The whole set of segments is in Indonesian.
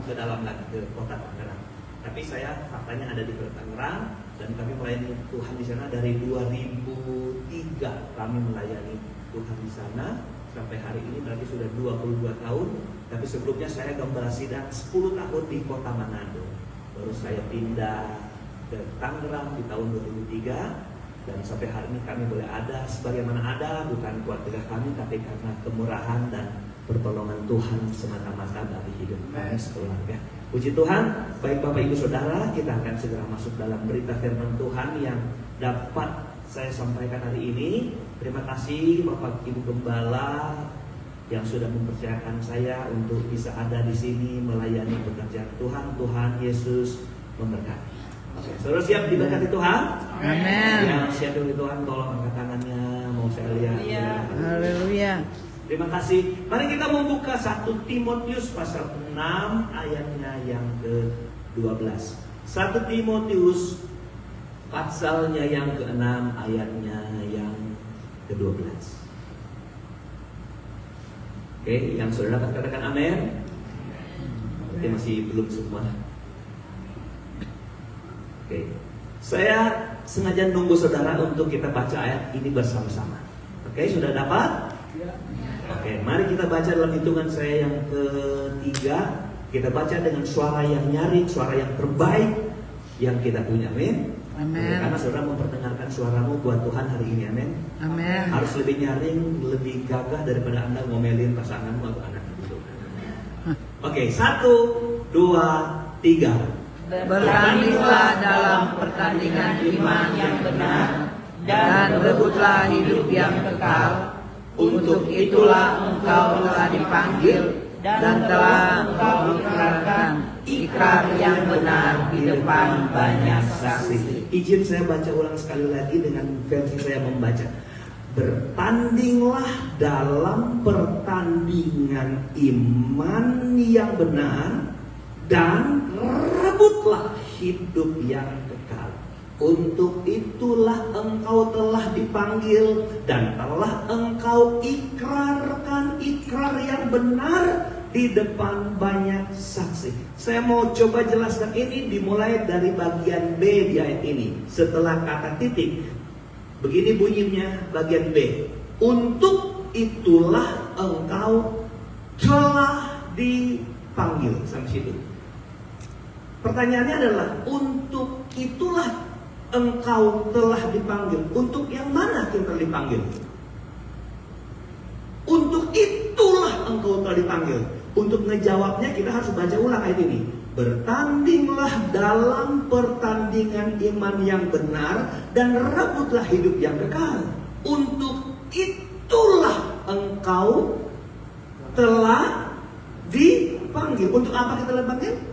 ke dalam lagi ke kota Tangerang. Tapi saya faktanya ada di kota Tangerang dan kami melayani Tuhan di sana dari 2003 kami melayani Tuhan di sana sampai hari ini berarti sudah 22 tahun. Tapi sebelumnya saya gembala sidang 10 tahun di kota Manado. Baru saya pindah ke Tangerang di tahun 2003. Dan sampai hari ini kami boleh ada sebagaimana ada, bukan kuat tegak kami, tapi karena kemurahan dan pertolongan Tuhan semata-mata dari hidup kami sekeluarga. Puji Tuhan. Baik Bapak Ibu Saudara, kita akan segera masuk dalam berita firman Tuhan yang dapat saya sampaikan hari ini. Terima kasih Bapak Ibu Gembala yang sudah mempercayakan saya untuk bisa ada di sini melayani pekerjaan Tuhan. Tuhan Yesus memberkati. Oke, saudara siap diberkati Tuhan? Amin. Yang siap diberkati Tuhan, tolong angkat tangannya, mau saya lihat. Haleluya. Terima kasih. Mari kita membuka 1 Timotius pasal 6 ayatnya yang ke-12. 1 Timotius pasalnya yang ke-6 ayatnya yang ke-12. Oke, yang saudara katakan amin. Oke, masih belum semua. Oke, saya sengaja nunggu saudara untuk kita baca ayat ini bersama-sama. Oke, sudah dapat? Oke, mari kita baca dalam hitungan saya yang ketiga. Kita baca dengan suara yang nyaring, suara yang terbaik yang kita punya, amin. Amin. Karena saudara memperdengarkan suaramu buat Tuhan hari ini, amin. Amin. Harus lebih nyaring, lebih gagah daripada Anda ngomelin pasanganmu atau anak itu. Oke, 1, 2, 3. Bertandinglah dalam pertandingan iman yang benar dan rebutlah hidup yang kekal. Untuk itulah engkau telah dipanggil dan telah engkau ikrarkan ikrar yang benar di depan banyak saksi. Izin saya baca ulang sekali lagi dengan versi saya membaca. Bertandinglah dalam pertandingan iman yang benar dan rebutlah hidup yang kekal. Untuk itulah engkau telah dipanggil dan telah engkau ikrarkan ikrar yang benar di depan banyak saksi. Saya mau coba jelaskan ini dimulai dari bagian B di ayat ini. Setelah kata titik, begini bunyinya bagian B. Untuk itulah engkau telah dipanggil. Sampai situ. Pertanyaannya adalah, untuk itulah engkau telah dipanggil. Untuk yang mana kita dipanggil? Untuk itulah engkau telah dipanggil. Untuk ngejawabnya kita harus baca ulang ayat ini. Bertandinglah dalam pertandingan iman yang benar dan rebutlah hidup yang kekal. Untuk itulah engkau telah dipanggil. Untuk apa kita dipanggil?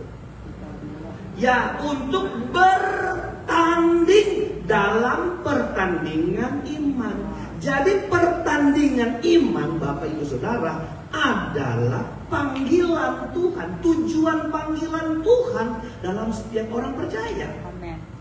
Ya, untuk bertanding dalam pertandingan iman. Jadi pertandingan iman Bapak Ibu Saudara adalah panggilan Tuhan, tujuan panggilan Tuhan dalam setiap orang percaya.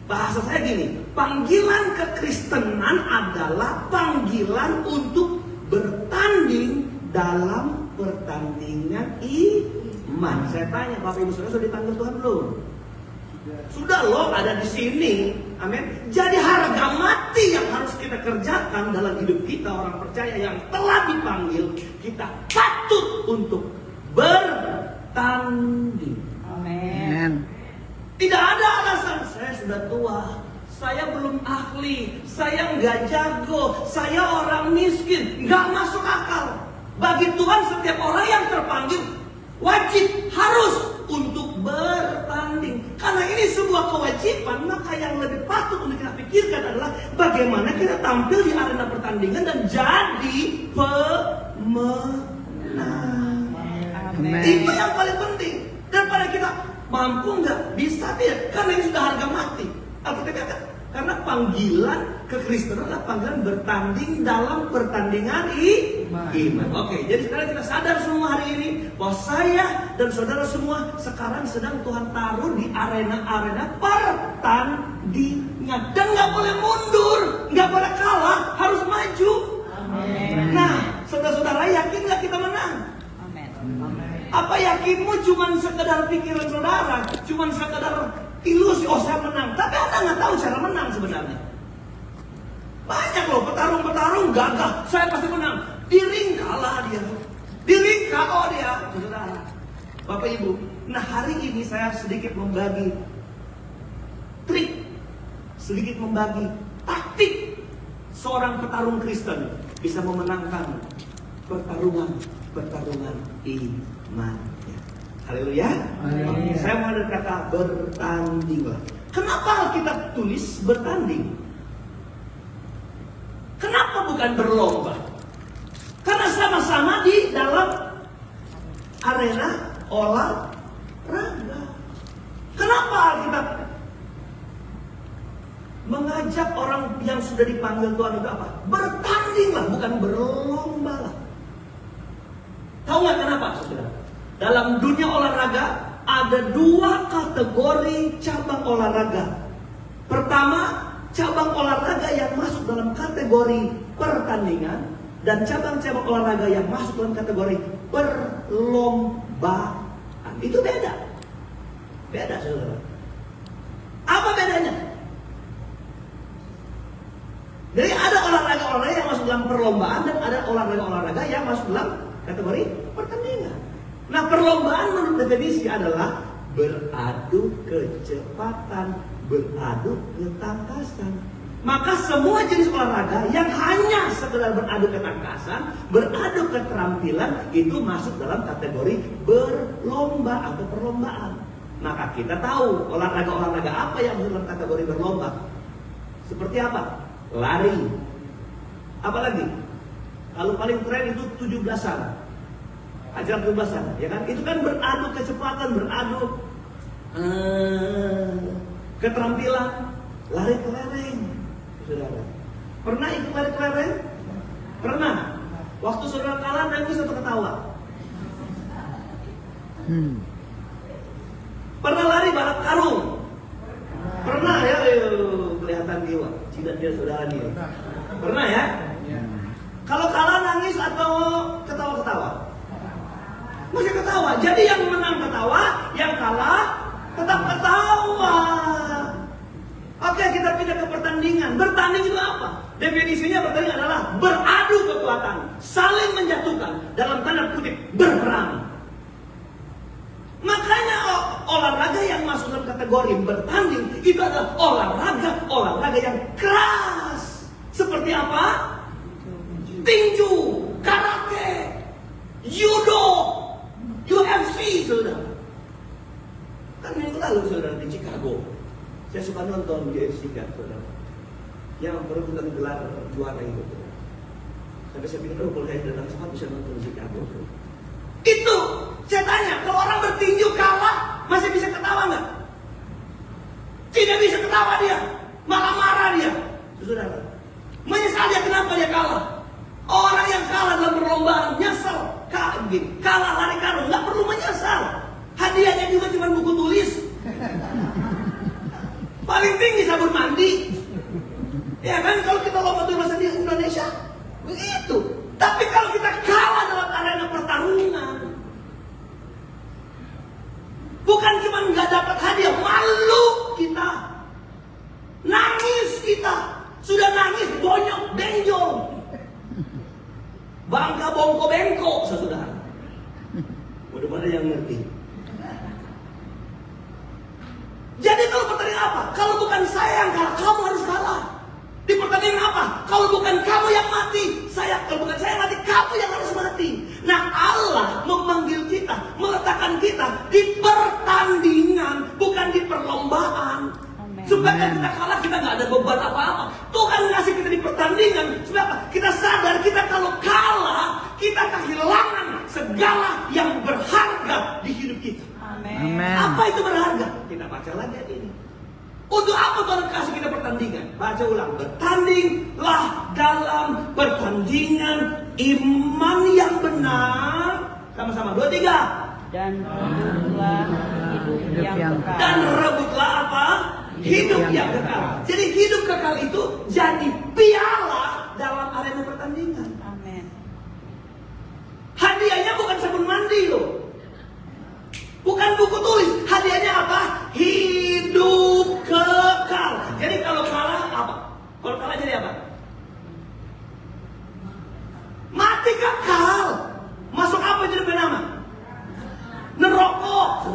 Bahasa saya gini, panggilan kekristenan adalah panggilan untuk bertanding dalam pertandingan iman. Saya tanya, Bapak Ibu Saudara sudah dipanggil Tuhan belum? Sudah loh, ada di sini. Amin. Jadi harga mati yang harus kita kerjakan dalam hidup kita orang percaya yang telah dipanggil, kita patut untuk bertanding. Amin. Tidak ada alasan saya sudah tua, saya belum ahli, saya nggak jago, saya orang miskin, nggak masuk akal. Bagi Tuhan setiap orang yang terpanggil wajib harus untuk bertanding. Karena ini sebuah kewajiban, maka yang lebih patut untuk kita pikirkan adalah bagaimana kita tampil di arena pertandingan dan jadi pemenang. Amen. Itu yang paling penting. Daripada kita mampu nggak, bisa tidak, karena ini sudah harga mati. Alkitab kata, karena panggilan kekristenan adalah panggilan bertanding dalam pertandingan iman. Oke, jadi sekarang kita sadar semua hari ini bahwa saya dan saudara semua sekarang sedang Tuhan taruh di arena-arena pertandingan. Dan nggak boleh mundur, nggak boleh kalah, harus maju. Amen. Nah, saudara-saudara yakin nggak kita menang? Amen. Apa yakinmu cuma sekedar pikiran saudara, cuma sekedar ilusi, oh saya menang. Tapi Anda nggak tahu cara menang sebenarnya. Banyak loh petarung-petarung gagah, saya pasti menang. Di ring kalah dia, di ring KO dia, saudara. Bapak Ibu, nah hari ini saya sedikit membagi trik, sedikit membagi taktik seorang petarung Kristen bisa memenangkan pertarungan iman. Haleluya. Saya mau ada kata bertandinglah. Kenapa kita tulis bertanding? Kenapa bukan berlomba? Karena sama-sama di dalam arena olahraga. Kenapa Alkitab mengajak orang yang sudah dipanggil Tuhan itu apa? Bertandinglah, bukan berlomba lah. Tahu nggak kenapa, saudara? Dalam dunia olahraga ada dua kategori cabang olahraga. Pertama, cabang olahraga yang masuk dalam kategori pertandingan, dan cabang-cabang olahraga yang masuk dalam kategori perlombaan. Itu beda. Beda, saudara. Apa bedanya? Jadi ada olahraga-olahraga yang masuk dalam perlombaan dan ada olahraga-olahraga yang masuk dalam kategori pertandingan. Nah, perlombaan menurut definisi adalah beradu kecepatan, beradu ketangkasan. Maka semua jenis olahraga yang hanya sekedar beradu ketangkasan, beradu keterampilan, itu masuk dalam kategori berlomba atau perlombaan. Maka kita tahu olahraga-olahraga apa yang masuk dalam kategori berlomba. Seperti apa? Lari. Apalagi? Kalau paling keren itu 17-an. Ajaran 17-an, ya kan? Itu kan beradu kecepatan, beradu keterampilan, lari kelereng. Saudara, pernah ikut lari kelereng? Pernah. Waktu saudara kalah nangis atau ketawa? Pernah lari balap karung? Pernah ya? Kelihatan jiwa, tidak dia saudara dia. Pernah ya? Kalau kalah nangis atau ketawa-ketawa? Masih ketawa. Jadi yang menang ketawa, yang kalah tetap ketawa. Oke, kita pindah ke pertandingan. Bertanding itu apa? Definisinya bertanding adalah beradu kekuatan, saling menjatuhkan, dalam tanda kutip berperang. Makanya olahraga yang masuk dalam kategori bertanding itu adalah olahraga yang keras. Seperti apa? Tinju, karate, judo, UFC, saudara. Kan minggu lalu saudara di Chicago, saya suka nonton UFC kan, saudara, yang berebutan gelar juara itu. Sampai saya pikir, kalau saya datang sempat bisa nonton di Chicago. Itu, saya tanya, kalau orang bertinju kalah, masih bisa ketawa nggak? Tidak bisa ketawa dia, malah marah dia, saudara. Menyesal dia kenapa dia kalah. Orang yang kalah dalam perlombaan nyesel, kalah lari karung, nggak perlu menyesal. Hadiahnya juga cuma buku tulis. Paling tinggi sabun mandi. Ya kan, kalau kita lomba bahasa di Indonesia begitu. Tapi kalau kita kalah dalam arena pertarungan, bukan cuma nggak dapat hadiah, malu kita, nangis kita, sudah nangis bonyok benjol, bangka bongko bengko, saudara. Mudah-mudahan yang ngerti. Jadi kalau pertandingan apa? Kalau bukan saya yang kalah, kamu harus kalah. Di pertandingan apa? Kalau bukan kamu yang mati, kalau bukan saya yang mati, kamu yang harus mati. Nah, Allah memanggil kita, meletakkan kita di pertandingan, bukan di perlombaan. Supaya kita kalah, kita nggak ada beban apa-apa. Tuhan ngasih kita di pertandingan, supaya apa? Kita sadar kita kalau kalah, kita kehilangan segala yang berharga di hidup kita. Amin. Apa itu berharga? Kita baca lagi ini. Untuk apa Tuhan kasih kita pertandingan? Baca ulang. Bertandinglah dalam pertandingan iman yang benar. Sama-sama. 2, 3. Dan rebutlah hidup yang kekal. Dan rebutlah apa? Hidup yang kekal. Jadi hidup kekal itu jadi piala dalam arena pertandingan. Amin. Hadiahnya bukan sabun mandi loh.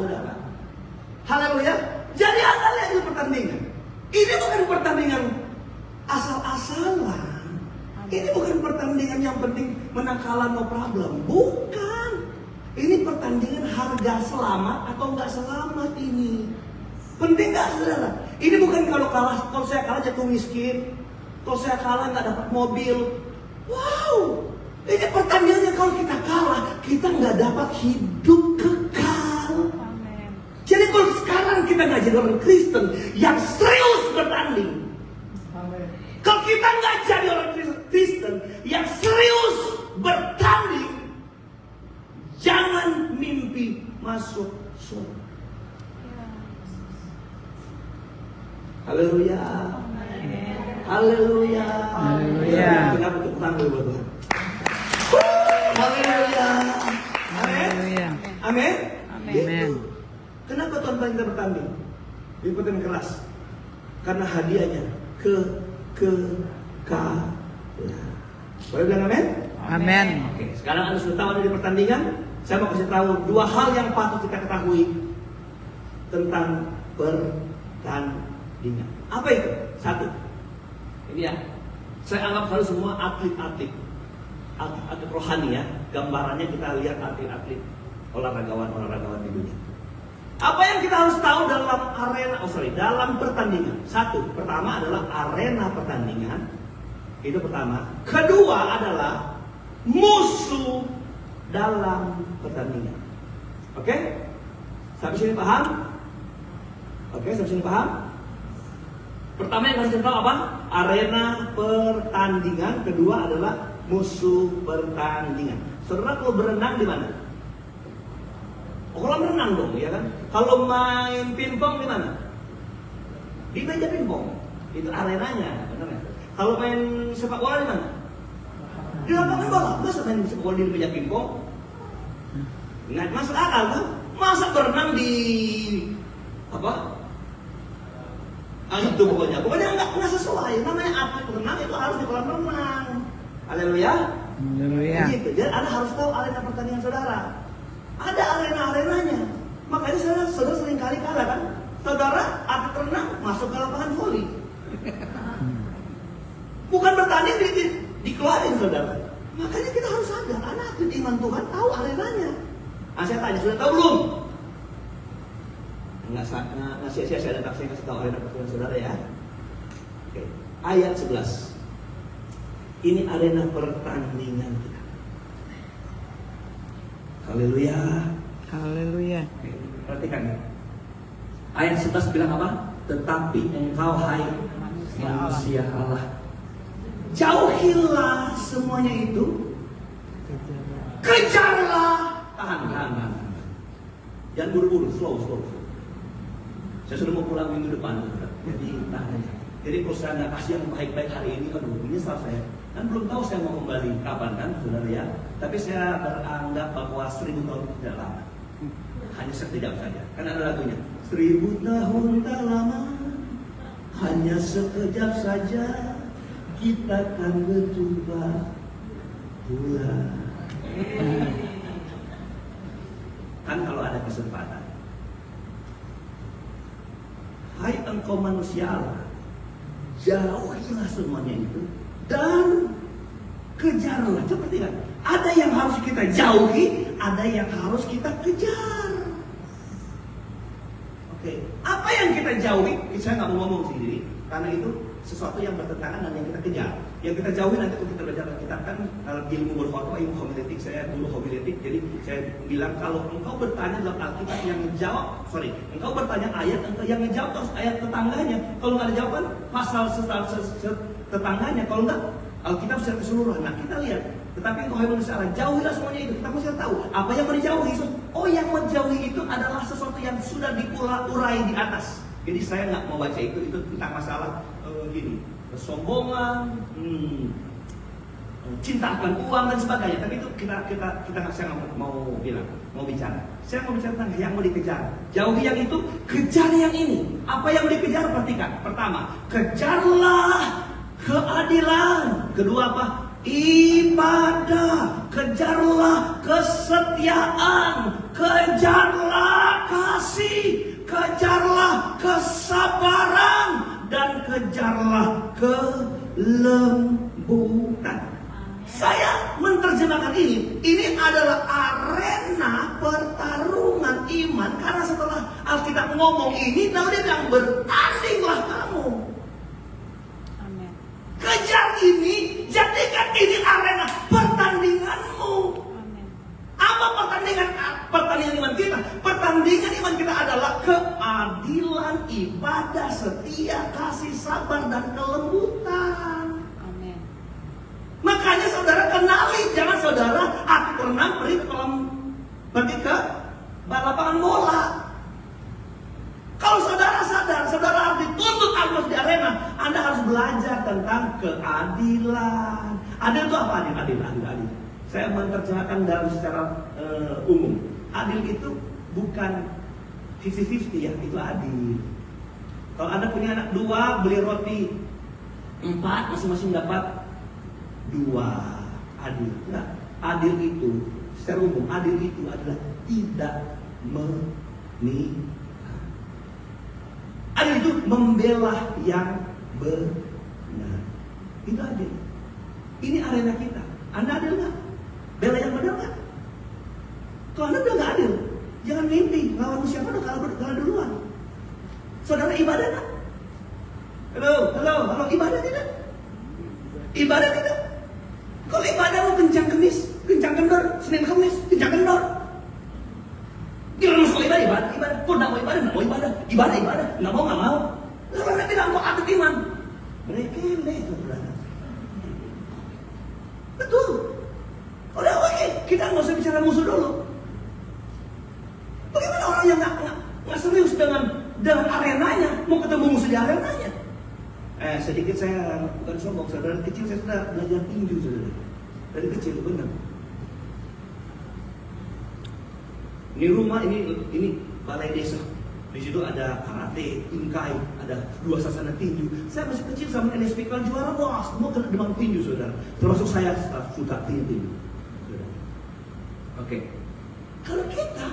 saudara. Haleluya. Jadi Anda lihat itu pertandingan. Ini bukan pertandingan asal-asalan. Ini bukan pertandingan yang penting menang kalah no problem. Bukan. Ini pertandingan harga selamat atau enggak selamat ini. Penting nggak saudara? Ini bukan kalau saya kalah jatuh miskin. Kalau saya kalah nggak dapat mobil. Wow. Ini pertandingannya kalau kita kalah, kita nggak dapat hidup kekal. Jadi kalau sekarang kita nggak jadi orang Kristen yang serius bertanding. Kalau kita nggak jadi orang Kristen yang serius bertanding, jangan mimpi masuk surga. Haleluya. Haleluya. Haleluya. Kenapa tepuk tangan dulu buat Tuhan? Haleluya. Amin. Haleluya. Amin. Amin. Kenapa Tuhan paling kita bertanding? Ikutin keras. Karena hadiahnya kekekalan. Boleh bilang amin? Amin. Oke, sekarang Anda sudah tahu ada di pertandingan. Saya mau kasih tahu dua hal yang patut kita ketahui tentang pertandingan. Apa itu? Satu. Ini ya. Saya anggap selalu semua atlet-atlet rohani ya. Gambarannya kita lihat atlet-atlet olahragaan di dunia. Apa yang kita harus tahu dalam dalam pertandingan? Satu, pertama adalah arena pertandingan. Itu pertama. Kedua adalah musuh dalam pertandingan. Oke? Sampai sini paham? Oke, sampai sini paham? Pertama yang harus kita tahu apa? Arena pertandingan. Kedua adalah musuh pertandingan. Saudara kalau berenang di mana? Kolam renang dong, ya kan? Kalau main pingpong di mana? Di meja pingpong. Itu arenanya, benar ya? Kalau main sepak bola di mana? Di lapangan bola. Masa main sepak bola di meja pingpong? Nggak masuk akal kan? Masa berenang di apa? Itu pokoknya nggak sesuai. Namanya atlet renang itu harus di kolam renang. Haleluya. Haleluya. Begitu. Jadi Anda harus tahu arena pertandingan saudara. Ada arena-arenanya. Makanya saudara sering kali kalah kan? Saudara atlet renang masuk ke lapangan voli. Bukan bertanding dikeluarin saudara. Makanya kita harus sadar, anak atlet iman Tuhan tahu arenanya. Saya tanya, sudah tahu belum? Nggak sia-sia saya datang, saya kasih tahu arena pertandingan saudara ya. Oke. Ayat 11. Ini arena pertandingan kita. Haleluya. Haleluya. Perhatikan ya. Ayat 11 bilang apa? Tetapi engkau hai manusia Allah, jauhilah semuanya itu. Kejarlah. Tahan. Jangan buru-buru, slow. Saya sudah mau pulang minggu depan. Jadi tahan. Jadi kalau saya nggak kasih yang baik-baik hari ini, aduh ini salah saya. Dan belum tahu saya mau kembali kapan kan, saudara ya. Tapi saya beranggap bahwa 1000 tahun itu tidak lama. Hanya sekejap saja. Kan ada lagunya. 1000 tahun tak lama, hanya sekejap saja kita akan berjumpa pula. Kan kalau ada kesempatan. Hai engkau manusia Allah, jauhilah semuanya itu dan kejarlah. Seperti kan? Ada yang harus kita jauhi, ada yang harus kita kejar. Oke, apa yang kita jauhi? Saya nggak mau ngomong sendiri, karena itu sesuatu yang bertentangan dengan yang kita kejar. Yang kita jauhi nanti kalau kita belajar kita kan ilmu berkhotbah, ilmu homiletik. Saya dulu homiletik, jadi saya bilang kalau engkau bertanya dalam Alkitab yang menjawab, engkau bertanya ayat, yang menjawab terus ayat tetangganya. Kalau nggak ada jawaban, pasal tetangganya. Kalau nggak, Alkitab secara keseluruhan. Nah kita lihat. Tetapi engkau hai manusia Allah, jauhilah semuanya itu. Kita mesti tahu apa yang mau dijauhi. Oh, yang mau dijauhi itu adalah sesuatu yang sudah diurai di atas. Jadi saya nggak mau baca itu tentang masalah gini, kesombongan, cinta akan uang dan sebagainya. Tapi itu saya nggak mau bicara. Saya mau bicara tentang yang mau dikejar. Jauhi yang itu, kejar yang ini. Apa yang mau dikejar? Perhatikan. Pertama, kejarlah keadilan. Kedua apa? Ibadah. Kejarlah kesetiaan. Kejarlah kesabaran dan kejarlah kelembutan. Saya menerjemahkan ini adalah arena pertarungan iman. Karena setelah Alkitab ngomong ini, lalu dia bilang bertandinglah kamu. Amin. Kejar ini, jadikan ini arena pertandinganmu. Amin. Apa pertandingan iman kita? Pertandingan iman kita adalah keadilan, ibadah, setia, kasih, sabar, dan kelembutan. Amin. Makanya saudara kenali, jangan saudara pergi ke lapangan bola. Kalau saudara sadar, saudara harus dituntut harus di arena, Anda harus belajar tentang keadilan. Adil itu apa? Adil. Saya menerjemahkan dalam secara umum. Adil itu bukan 50-50 ya, itu adil. Kalau Anda punya anak 2, beli roti 4, masing-masing dapat 2, adil. Nah, adil itu secara umum, adil itu adalah tidak memihak. Adil itu membela yang benar. Itu adil. Ini arena kita. Anda adil nggak? Bela yang benar nggak? Kalau Anda udah nggak adil, jangan mimpi lawan siapa udah kalah duluan. Saudara ibadah nggak? Halo, ibadah tidak? Ibadah tidak? Kalau ibadah mau kencang kemis, kencang kendor, Senin Kamis, kencang kendor. Gila masuk ibadah. Kok nggak mau ibadah, nggak mau. Kalau Anda tidak mau adil iman, rekele saudara. Betul. Udah oke, kita nggak usah bicara musuh dulu. Bagaimana orang yang nggak serius dengan arenanya, mau ketemu musuh di arenanya? Sedikit saya bukan sombong, saudara. Kecil saya sudah belajar tinju, saudara. Dari kecil, benar. Ini rumah, ini balai desa. Di situ ada karate, inkai, ada 2 sasana tinju. Saya masih kecil sama LSP kan juara, wah semua kena demam tinju, saudara. Termasuk saya suka tinju. Oke. Kalau kita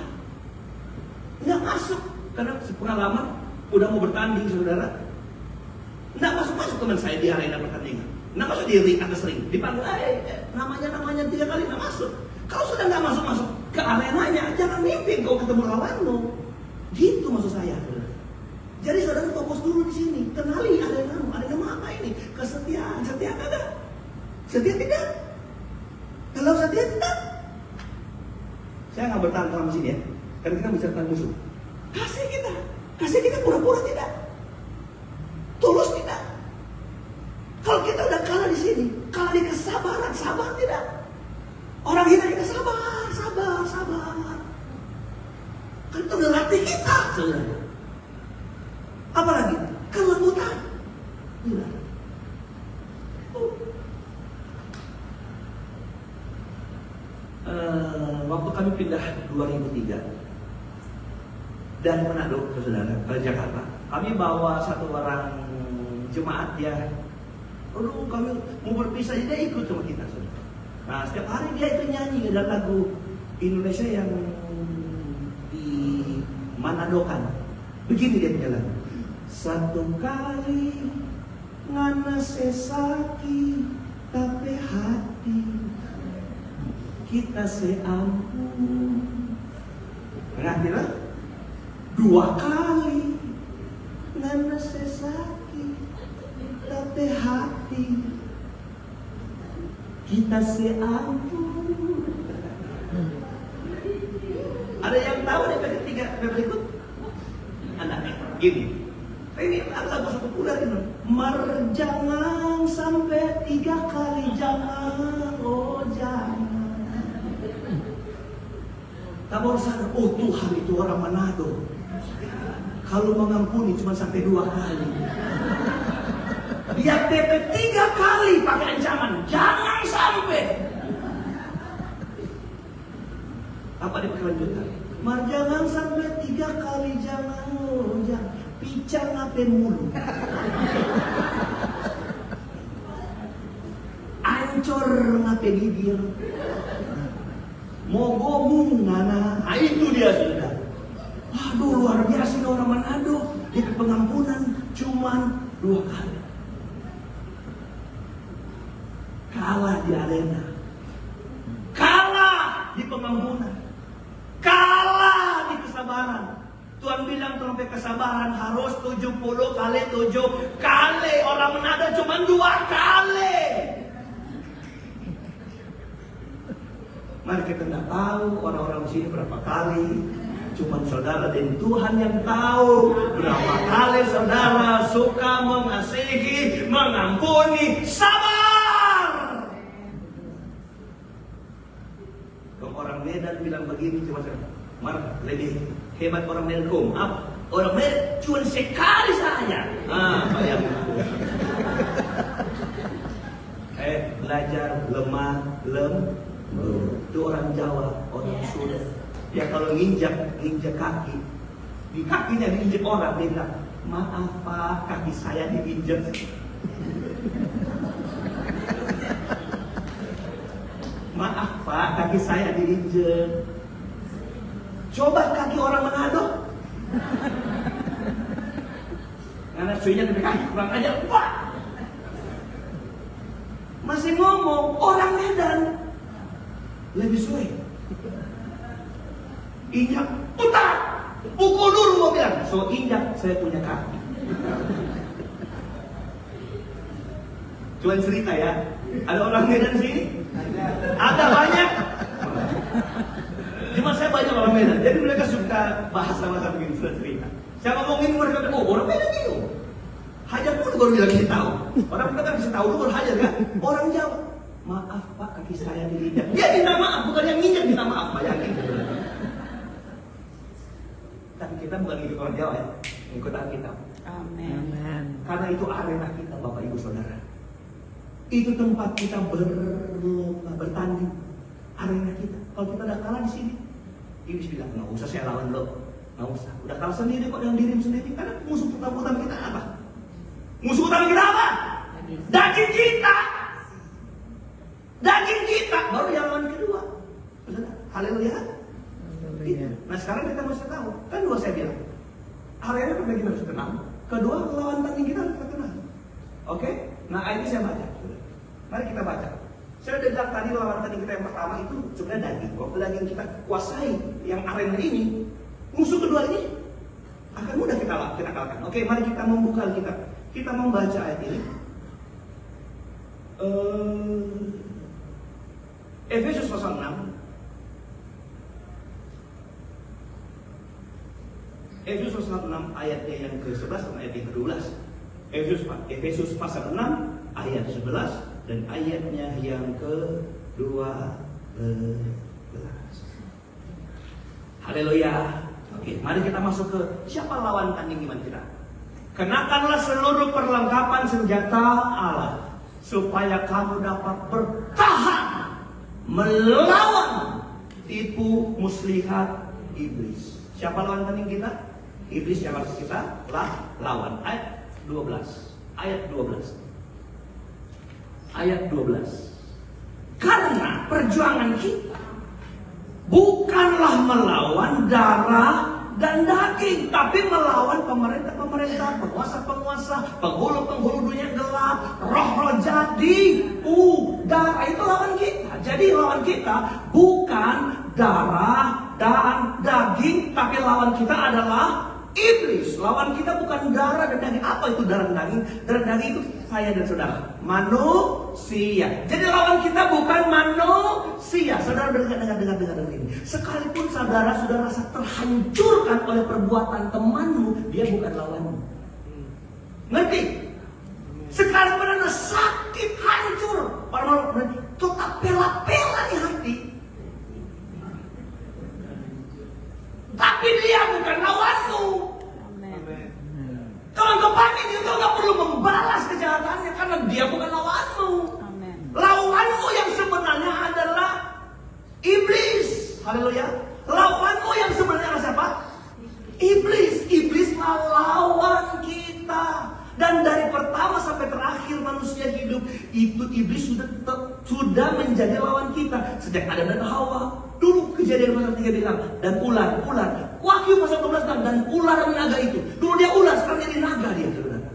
nggak masuk, karena pengalaman udah mau bertanding, saudara. Nggak masuk teman saya di arena pertandingan. Nggak masuk di ring atas ring. Dipanggil, namanya 3 kali nggak masuk. Kalau sudah nggak masuk ke arenanya, jangan mimpi kau ketemu lawanmu. Gitu maksud saya, saudara. Jadi saudara fokus dulu di sini. Kenali arenamu. Arenamu apa ini? Kesetiaan. Setia kagak? Setia tidak? Kalau setia tidak? Saya nggak bertahan sama sini ya. Karena kita bicara tentang musuh. Kasih kita pura-pura tidak. Tulus tidak. Kalau kita udah kalah di sini, kalah di kesabaran, sabar tidak. Orang kita sabar. Kan itu udah latih kita, saudara. Apalagi kelembutan. Gila. Waktu kami pindah 2003 dari Manado ke saudara ke Jakarta, kami bawa 1 orang jemaat dia. Kami mau berpisah, dia ikut sama kita, saudara. Nah, setiap hari dia itu nyanyi ada lagu Indonesia yang di Manadokan. Begini dia punya lagu. Satu kali ngana sesaki tapi hati kita seampun. Ngerti lah? 2 kali ngana sesaki tapi hati kita seampun. Ada yang tahu nih ketiga berikut? Anaknya gini. Ini lagu populer ini. Jangan sampai 3 kali jangan, oh jangan. Kamu harus sadar, oh Tuhan itu orang Manado. Kalau mengampuni cuma sampai 2 kali. Dia PP 3 kali pakai ancaman, jangan sampai. Apa dia kelanjutan? Jangan sampai 3 kali jangan, picang ngapain mulu. Ancor ngapain bibir. Mogomung ngana. Itu dia sudah. Waduh luar biasa orang Manado. Dia cuman 2 kali. Kalah di arena, kalah di pengampunan, kalah di kesabaran. Tuhan bilang sampai kesabaran harus 70 kali 7 kali. Orang Manado cuma 2 kali. Mari kita tidak tahu orang-orang sini berapa kali. Cuma saudara dan Tuhan yang tahu berapa kali saudara suka mengasihi, mengampuni, sabar. Kalau orang Medan bilang begini, cuma lebih hebat orang Medan. Apa? Orang Medan cuma sekali saja. Bayangin. Belajar lemah, itu orang Jawa, orang Sunda. Ya kalau nginjak kaki, di kakinya diinjak orang, dia bilang, maaf Pak, kaki saya diinjak. Maaf Pak, kaki saya diinjak. Coba kaki orang Manado. Karena suinya dari kaki kurang aja, Pak. Masih ngomong, orang Medan lebih suwe. Injak, putar, pukul dulu mau bilang. So injak, saya punya kaki. Cuman cerita ya. Ada orang Medan sini? Ada banyak. Cuma saya banyak orang Medan. Jadi mereka suka bahasa-bahasa begini, cerita. Saya ngomongin mereka, orang Medan itu. Hajar pun baru bilang kita tahu. Orang kita kan bisa tahu dulu hajar kan. Orang Jawa, maaf Pak, kaki saya diinjak. Dia minta maaf, bukan yang nginjak minta maaf, bayangin. Tapi kita bukan ikut orang Jawa ya, ikut Alkitab. Amin. Karena itu arena kita, Bapak Ibu Saudara. Itu tempat kita bertanding, arena kita. Kalau kita udah kalah di sini, Iblis bilang nggak usah saya lawan lo, nggak usah. Udah kalah sendiri kok dengan dirimu sendiri. Karena musuh utama kita apa? Musuh utama kita apa? Daging kita. Daging kita. Baru yang lawan kedua. Haleluya. Nah sekarang kita mesti tahu, kan dua saya bilang, arena pertama kita harus kenal, kedua lawan tanding kita harus kenal. Oke? Nah ini saya baca. Mari kita baca. Saya udah bilang tadi lawan tanding kita yang pertama itu sebenarnya daging. Waktu daging kita kuasai yang arena ini, musuh kedua ini akan mudah kita kalahkan. Oke, mari kita membuka Alkitab. Kita membaca ayat ini. Efesus pasal 6. Efesus pasal 6 ayatnya yang ke-11 sama ayat yang ke-12. Efesus pasal 6 ayat 11 dan ayatnya yang ke-12. Haleluya. Oke, mari kita masuk ke siapa lawan tanding iman kita. Kenakanlah seluruh perlengkapan senjata Allah supaya kamu dapat bertahan melawan tipu muslihat iblis. Siapa lawan tanding kita? Iblis yang harus kita lawan. Ayat 12. Ayat 12. Ayat 12. Karena perjuangan kita bukanlah melawan darah dan daging, tapi melawan pemerintah-pemerintah, penguasa-penguasa, penghulu-penghulu dunia gelap, roh-roh jadi. Darah itu lawan kita. Jadi lawan kita bukan darah dan daging, tapi lawan kita adalah iblis. Lawan kita bukan darah dan daging. Apa itu darah dan daging? Darah dan daging itu saya dan saudara, manusia. Jadi lawan kita bukan manusia. Saudara dengar ini. Sekalipun saudara sudah rasa terhancurkan oleh perbuatan temanmu, dia bukan lawanmu. Ngerti? Sekalipun anda sakit, hancur, orang-orang tetap pela-pela di hati. Tapi dia bukan lawanmu. Kalau engkau panik, engkau gak perlu membalas kejahatannya karena dia bukan lawanmu. Lawanmu yang sebenarnya adalah iblis. Haleluya. Lawanmu yang sebenarnya adalah siapa? Iblis. Iblis melawan kita. Dan dari pertama sampai terakhir manusia hidup, itu iblis sudah menjadi lawan kita. Sejak Adam dan Hawa. Dulu Kejadian pasal 3 bilang, dan ular. Wahyu pasal 12 bilang, dan ular naga itu. Dulu dia ular, sekarang jadi naga dia, saudara.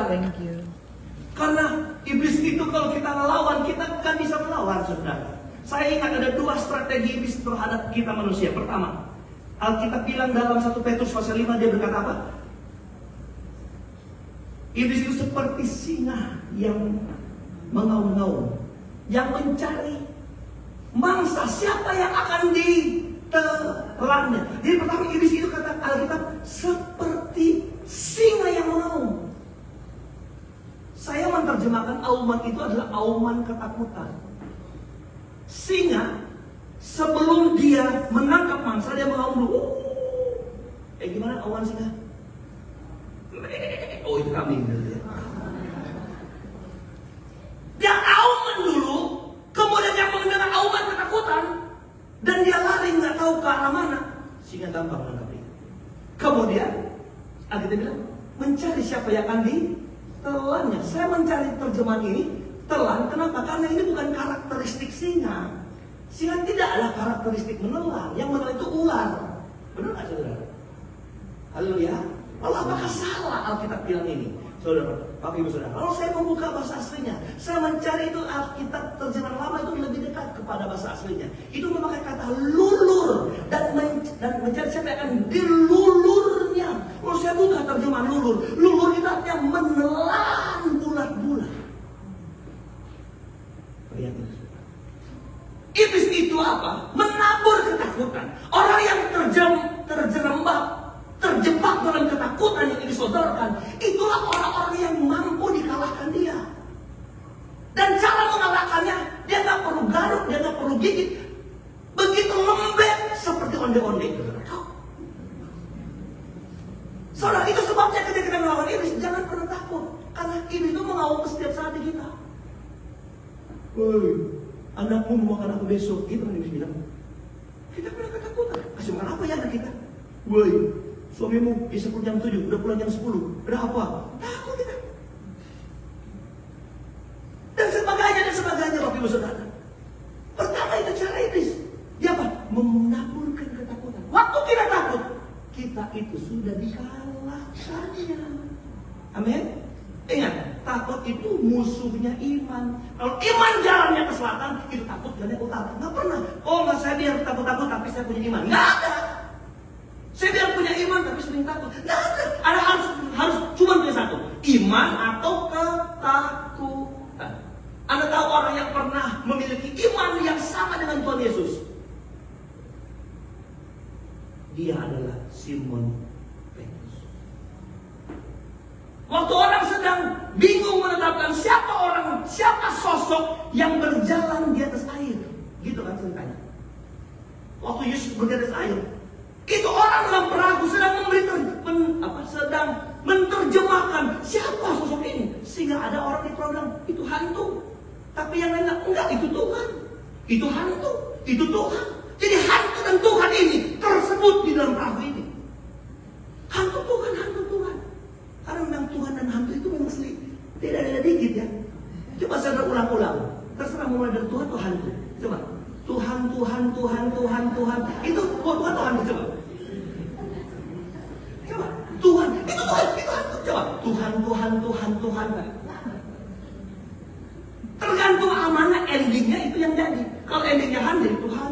saudara. Thank you. Karena iblis itu kalau kita melawan, kita kan bisa melawan, saudara. Saya ingat ada 2 strategi iblis terhadap kita manusia. Pertama, Alkitab bilang dalam 1 Petrus pasal 5, dia berkata apa? Iblis itu seperti singa yang mengaum-ngaum, yang mencari mangsa, siapa yang akan ditelannya. Jadi pertama, iblis itu kata Alkitab seperti singa yang mengaum. Saya menerjemahkan auman itu adalah auman ketakutan. Singa sebelum dia menangkap mangsa, dia mengaum dulu. Gimana auman singa? Oh, itu kambing. Dia auman dulu, kemudian dia mendengar auman ketakutan, dan dia lari nggak tahu ke arah mana. Singa gampang menangkap dia. Kemudian kita bilang mencari siapa yang akan ditelannya. Saya mencari terjemahan ini telan. Kenapa? Karena ini bukan karakteristik singa. Singa tidak ada karakteristik menelan. Yang menelan itu ular. Benar nggak, saudara? Haleluya. Lalu apakah salah Alkitab bilang ini? Saudara, Bapak Ibu Saudara, kalau saya membuka bahasa aslinya, saya mencari itu Alkitab terjemahan lama itu lebih dekat kepada bahasa aslinya. Itu memakai kata lulur dan mencari siapa yang akan dilulurnya. Kalau saya buka terjemahan lulur, lulur itu artinya menelan bulat-bulat. Bayangin. Iblis itu apa? Menabur ketakutan. Orang yang terjebak dalam ketakutan yang disodorkan, itulah orang-orang yang mampu dikalahkan dia. Dan cara mengalahkannya, dia nggak perlu garuk, dia nggak perlu gigit, begitu lembek seperti onde-onde. Saudara, itu sebabnya ketika kita melawan iblis, jangan pernah takut, karena iblis itu mengaum setiap saat di kita. Woi, anakmu mau makan apa besok? Gitu kan iblis bilang. Kita pernah ketakutan. Kasih makan apa ya anak kita? Woi, suamimu bisa pulang jam 7, udah pulang jam 10. Udah apa? Takut kita. Dan sebagainya, Bapak Ibu Saudara. Pertama itu cara iblis. Dia apa? Menaburkan ketakutan. Waktu kita takut, kita itu sudah dikalahkannya. Amin. Ingat, takut itu musuhnya iman. Kalau iman jalannya ke selatan, itu takut jalannya ke utara. Nggak pernah. Oh, nggak, saya biar takut-takut tapi saya punya iman. Nggak ada. Saya biar punya iman tapi sering takut. Nggak ada. Ada harus cuma punya satu. Iman atau ketakutan. Anda tahu orang yang pernah memiliki iman yang sama dengan Tuhan Yesus? Dia adalah Simon Petrus. Waktu orang sedang bingung menetapkan siapa sosok yang berjalan di atas air, gitu kan ceritanya. Waktu Yesus berjalan di atas air, itu orang dalam perahu sedang sedang menerjemahkan siapa sosok ini, sehingga ada orang di program itu hantu, tapi yang lain enggak, itu Tuhan, itu hantu, itu Tuhan. Jadi hantu dan Tuhan ini tersebut di dalam perahu ini. Hantu Tuhan. Karena memang Tuhan dan hantu itu memang tidak ada dikit ya. Coba saudara ulang-ulang. Terserah mau dari Tuhan atau hantu. Coba. Tuhan. Itu Tuhan atau hantu, coba. Coba. Tuhan, itu hantu. Coba. Tuhan. Tergantung amanah endingnya itu yang jadi. Kalau endingnya hantu jadi Tuhan.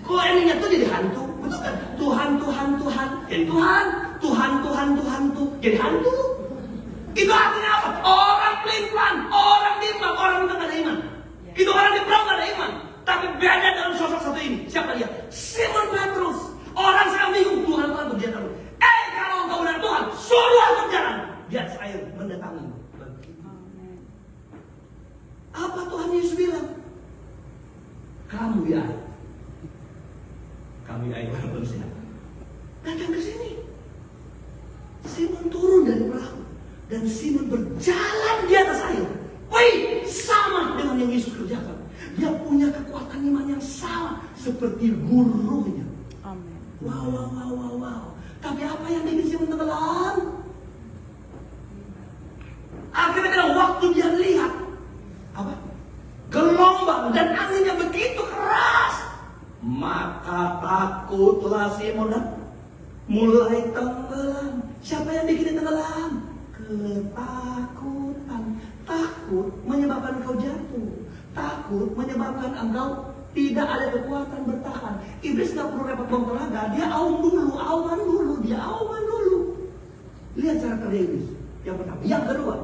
Kalau endingnya itu jadi hantu. Betul kan? Tuhan. Jadi Tuhan. Jadi hantu. Itu artinya apa? Orang pelin-pelan, orang bimbang, orang yang gak ada iman. Itu orang di perahu gak ada iman. Tapi beda dengan sosok satu ini. Siapa dia? Simon Petrus. Orang sedang bingung. Tuhan dia tahu. Kalau engkau benar Tuhan, suruh aku jalan di atas air mendatangi. Apa Tuhan Yesus bilang? Kamu ya air manusia. Datang ke sini. Simon turun dari perahu dan Simon berjalan di atas air. Wih, sama dengan yang Yesus kerjakan. Dia punya kekuatan iman yang sama seperti gurunya. Amin. Wow. Tapi apa yang bikin Simon tenggelam? Akhirnya bilang waktu dia lihat apa? Gelombang dan anginnya begitu keras, maka takutlah Simon dan mulai tenggelam. Siapa yang bikin tenggelam? ketakutan. Takut menyebabkan engkau jatuh. Takut menyebabkan engkau tidak ada kekuatan bertahan. Iblis gak perlu repot buang tenaga. Dia awan dulu. Lihat cara kerja iblis. Yang pertama. Yang kedua,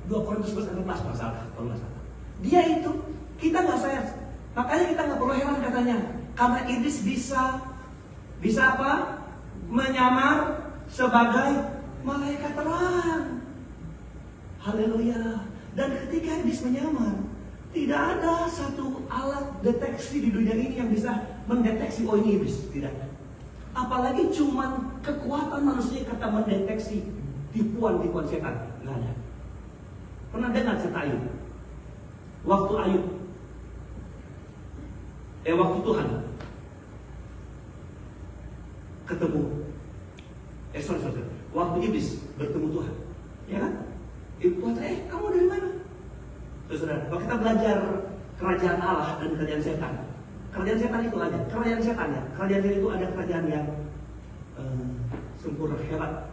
2 Korintus 11 masalah, kalau nggak salah. Dia itu, kita nggak sayang. Makanya kita nggak perlu heran katanya. Karena iblis bisa apa? Menyamar sebagai malaikat terang. Haleluya. Dan ketika iblis menyamar, tidak ada satu alat deteksi di dunia ini yang bisa mendeteksi oh ini iblis. Tidak. Apalagi cuman kekuatan manusia kata mendeteksi tipuan setan. Nggak ada. Pernah dengar cerita Ayub? Waktu Tuhan ketemu waktu iblis bertemu Tuhan, ya kan? Tuhan, kamu dari mana? Saudara, kalau kita belajar kerajaan Allah dan kerajaan setan itu aja, kerajaan setan itu ada kerajaan yang sempurna, hebat,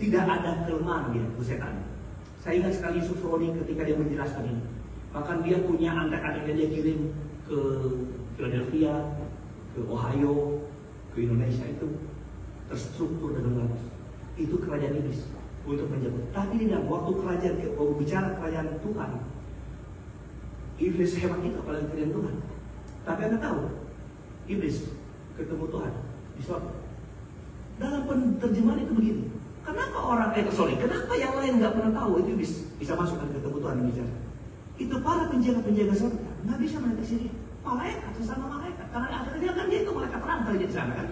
tidak ada kelemahan dia, setan. Saya ingat sekali Sufroni ketika dia menjelaskan ini. Bahkan dia punya antek-anteknya dia kirim ke Philadelphia, ke Ohio, ke Indonesia itu terstruktur dengan bagus. Itu kerajaan iblis untuk menjemput. Tapi di dalam waktu bicara kerajaan Tuhan, iblis hebat itu apalagi kerajaan Tuhan. Tapi Anda tahu, iblis ketemu Tuhan di sorga. Dalam penerjemahan itu begini. Kenapa kenapa yang lain nggak pernah tahu itu bisa masuk dan ketemu Tuhan bicara? Itu para penjaga surga nggak bisa mendeteksi dia. Malaikat sesama malaikat, karena akhirnya kan dia itu malaikat terang kali di sana kan.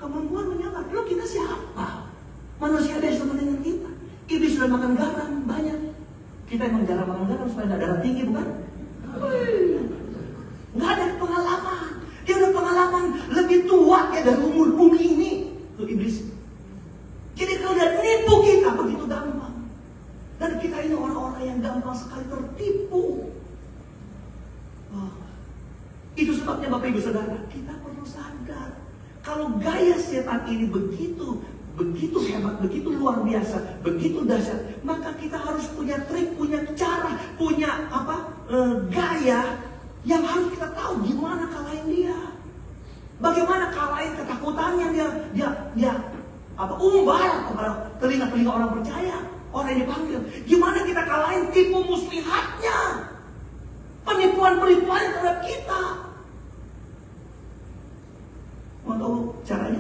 Kemampuan menyamar. Lo kita siapa? Manusia biasa dengan kita. Iblis sudah makan garam banyak. Kita emang jarang makan garam supaya nggak darah tinggi bukan? Nggak ada pengalaman. Dia udah pengalaman lebih tua ya dari umur bumi ini. Tuh iblis. Jadi kalau dia nipu kita begitu gampang. Dan kita ini orang-orang yang gampang sekali tertipu. Itu sebabnya Bapak Ibu Saudara, kita perlu sadar. Kalau gaya setan ini begitu hebat, begitu luar biasa, begitu dahsyat, maka kita harus punya trik, punya cara, punya gaya yang harus kita tahu gimana kalahin dia. Bagaimana kalahin ketakutannya dia umbar kepada telinga-telinga orang percaya, orang yang dipanggil. Gimana kita kalahin tipu muslihatnya, penipuan-penipuan terhadap kita. Mau tahu caranya?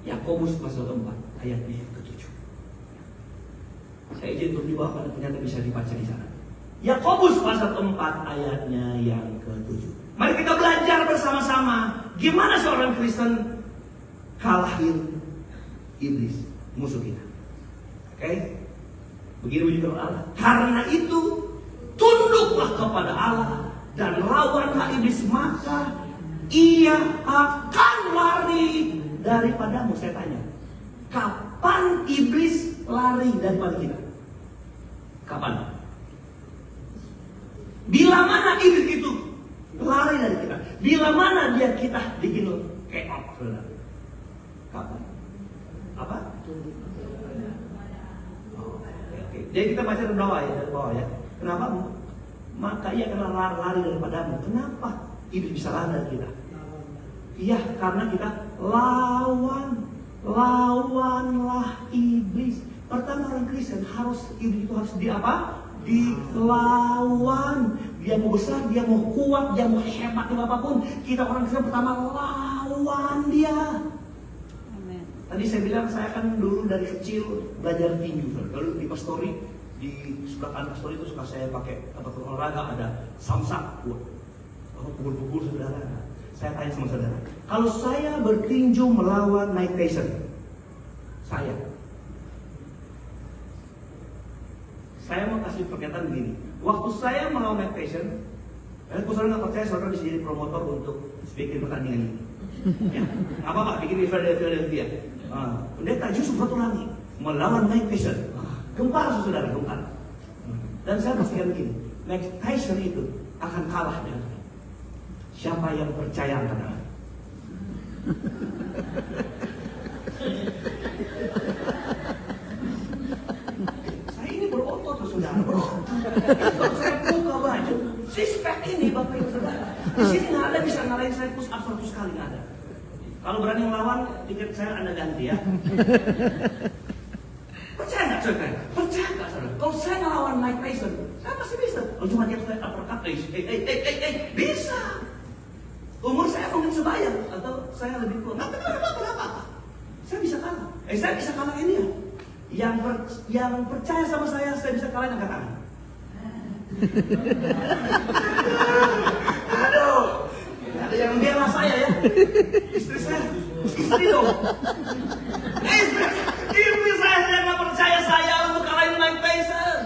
Yakobus pasal 4 ayatnya yang ke-7. Saya izin untuk dibawa karena ternyata bisa dibaca di sana. Yakobus pasal 4 ayatnya yang ke-7. Mari kita belajar bersama-sama gimana seorang Kristen kalahin iblis, musuh kita. Oke? Begini bunyi firman Allah. Karena itu tunduklah kepada Allah dan lawanlah iblis, maka ia akan lari daripadamu. Saya tanya, kapan iblis lari daripada kita? Kapan? Bila mana iblis itu lari dari kita? Bila mana kita bikin keok, saudara? Kapan? Apa? Oke. Jadi kita baca dari bawah ya. Kenapa? Maka ia akan lari daripadamu. Kenapa iblis bisa lari dari kita? Iya, karena kita lawanlah iblis. Pertama orang Kristen iblis itu harus dilawan. Dia mau besar, dia mau kuat, dia mau hebat apapun, kita orang Kristen pertama lawan dia. Amen. Tadi saya bilang saya kan dulu dari kecil belajar tinju. Kalau di pastori, di sebelah kanan pastori itu suka saya pakai olahraga, ada samsak, pukul-pukul saudara. Saya tanya sama saudara, kalau saya bertinju melawan Mike Tyson, saya mau kasih pernyataan begini. Waktu saya melawan Mike Tyson, kalau saudara nggak percaya, saudara bisa jadi promotor untuk bikin pertandingan ini. Ya, apa bikin di Philadelphia. Pendeta Yusuf Fatulani melawan Mike Tyson, gempar saudara, gempar. Dan saya pastikan begini, Mike Tyson itu akan kalah dengan saya. Siapa yang percaya angkat tangan? Saya ini berotot loh saudara, berotot. Kalau saya buka baju, six-pack ini Bapak Ibu Saudara. Di sini nggak ada bisa ngalahin saya push up 100 kali, nggak ada. Kalau berani melawan, tiket saya Anda ganti ya. Percaya nggak saudara? Percaya nggak saudara? Kalau saya ngelawan Mike Tyson, saya pasti bisa. Kalau cuma dia saya uppercut, bisa. Umur saya mungkin sebaya atau saya lebih tua, nggak apa-apa. Saya bisa kalah. Saya bisa kalah ini ya. Yang percaya sama saya bisa kalahin angkat tangan. Aduh, ada yang membela saya ya. Istri dong. Istri saya nggak percaya saya untuk kalahin Mike Tyson.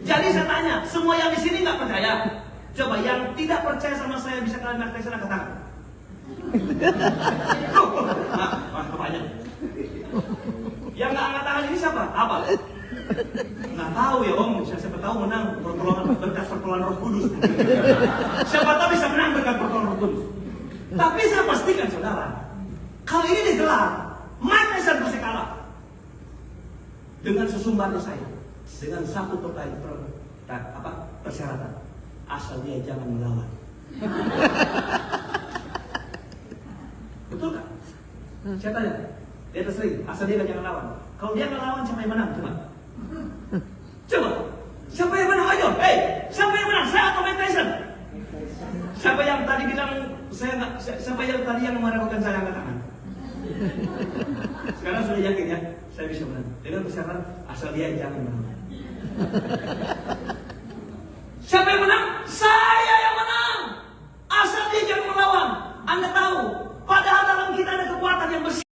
Jadi saya tanya, semua yang di sini nggak percaya? Coba yang tidak percaya sama saya bisa kalahin Mike Tyson angkat tangan. Banyak. Yang nggak angkat tangan ini siapa? Apa? Nggak tahu ya Om. Siapa tahu menang berkat pertolongan Roh Kudus. Siapa tahu bisa menang berkat pertolongan Roh Kudus. Tapi saya pastikan saudara, kalau ini digelar, Mike Tyson pasti kalah. Dengan sesumbarnya saya, dengan satu persyaratan, asal dia jangan melawan. Betul kan? Saya tanya, di atas ring, asal dia jangan lawan. Kalau dia nggak lawan, siapa yang menang? Coba, siapa yang menang? Ayo, siapa yang menang? Saya atau Mike Tyson? Siapa yang tadi bilang saya nggak? Siapa yang tadi yang meragukan saya angkat tangan? Sekarang sudah yakin ya, saya bisa menang. Dengan persyaratan asal dia jangan menang. Siapa yang menang? Saya yang menang. Asal dia jangan melawan. Anda tahu, padahal dalam kita ada kekuatan yang besar.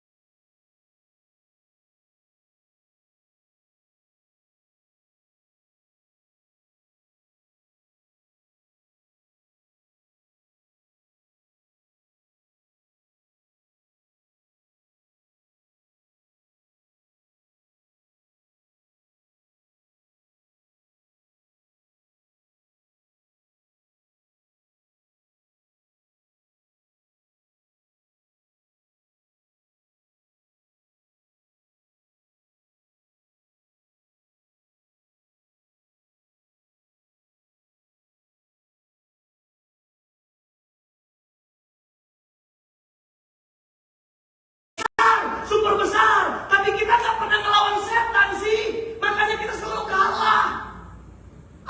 Super besar, tapi kita nggak pernah ngelawan setan sih, makanya kita selalu kalah.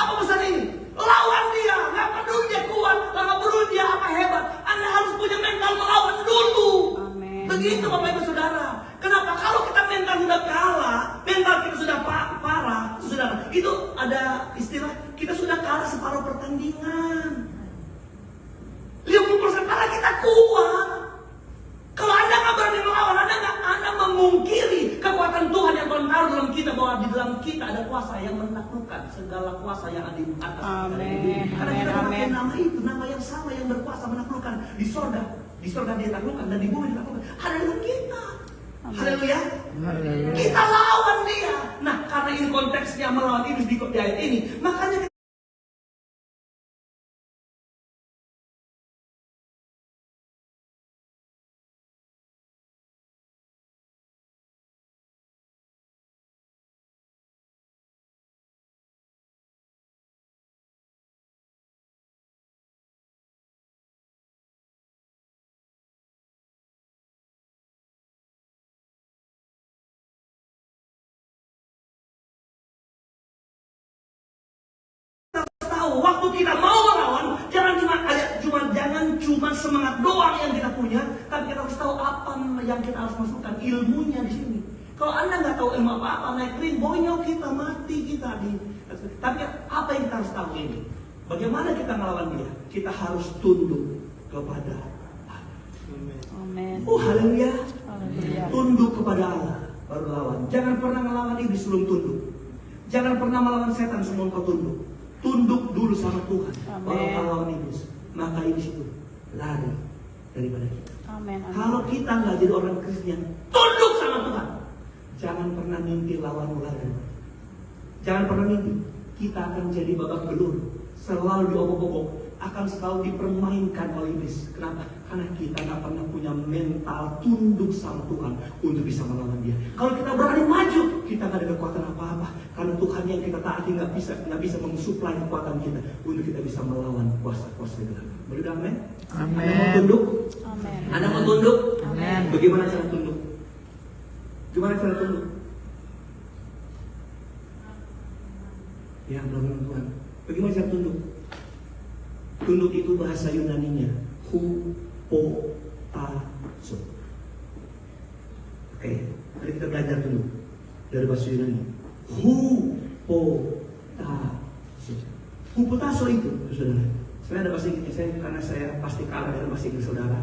Apa pesan ini? Lawan dia, nggak peduli dia kuat, nggak peduli dia apa hebat. Anda harus punya mental melawan dulu. Amin. Begitu Bapak Ibu Saudara. Kenapa? Kalau kita mental sudah kalah, mental kita sudah parah, saudara, itu ada istilah kita sudah kalah separuh pertandingan. 50% kalah kita kuat. Kalau Anda nggak berani melawan, Anda memungkiri kekuatan Tuhan yang Tuhan taruh dalam kita, bahwa di dalam kita ada kuasa yang menaklukkan segala kuasa yang ada di atas. Amin. Karena kita memakai nama itu, nama yang sama yang berkuasa menaklukkan di sorga dia taklukkan dan di bumi ditaklukkan. Ada dalam kita. Haleluya. Kita lawan dia. Nah, karena ini konteksnya melawan iblis di ayat ini, makanya waktu kita mau melawan, jangan cuma semangat doang yang kita punya, tapi kita harus tahu apa yang kita harus masukkan, ilmunya di sini. Kalau Anda nggak tahu ilmu apa-apa, naik ring, bonyok kita, mati kita Tapi apa yang kita harus tahu ini? Bagaimana kita melawan dia? Kita harus tunduk kepada Allah. Amin. Haleluya. Haleluya. Tunduk kepada Allah baru lawan. Jangan pernah melawan iblis sebelum tunduk. Jangan pernah melawan setan sebelum kau tunduk. Tunduk dulu sama Tuhan. Baru kau lawan iblis. Maka iblis itu lari daripada kita. Amin. Kalau kita nggak jadi orang Kristen, tunduk sama Tuhan. Jangan pernah mimpi lawanmu lagi. Jangan pernah mimpi kita akan jadi babak belur, selalu diobok-obok. akan selalu dipermainkan oleh iblis. Kenapa? Karena kita nggak pernah punya mental tunduk sama Tuhan untuk bisa melawan dia. Kalau kita berani maju, kita nggak ada kekuatan apa-apa. Karena Tuhan yang kita taati nggak bisa mensuplai kekuatan kita untuk kita bisa melawan kuasa-kuasa gelap. Boleh amin? Amin. Anda mau tunduk? Amin. Anda mau tunduk? Amin. Bagaimana cara tunduk? Gimana cara tunduk? Ya, belum Tuhan. Bagaimana cara tunduk? Tunduk itu bahasa Yunaninya hupotasso. Oke, mari kita belajar dulu dari bahasa Yunani. Hupotasso. Hupotasso itu, saudara. Saya ada bahasa Inggris, karena saya pasti kalah dengan bahasa Inggris saudara.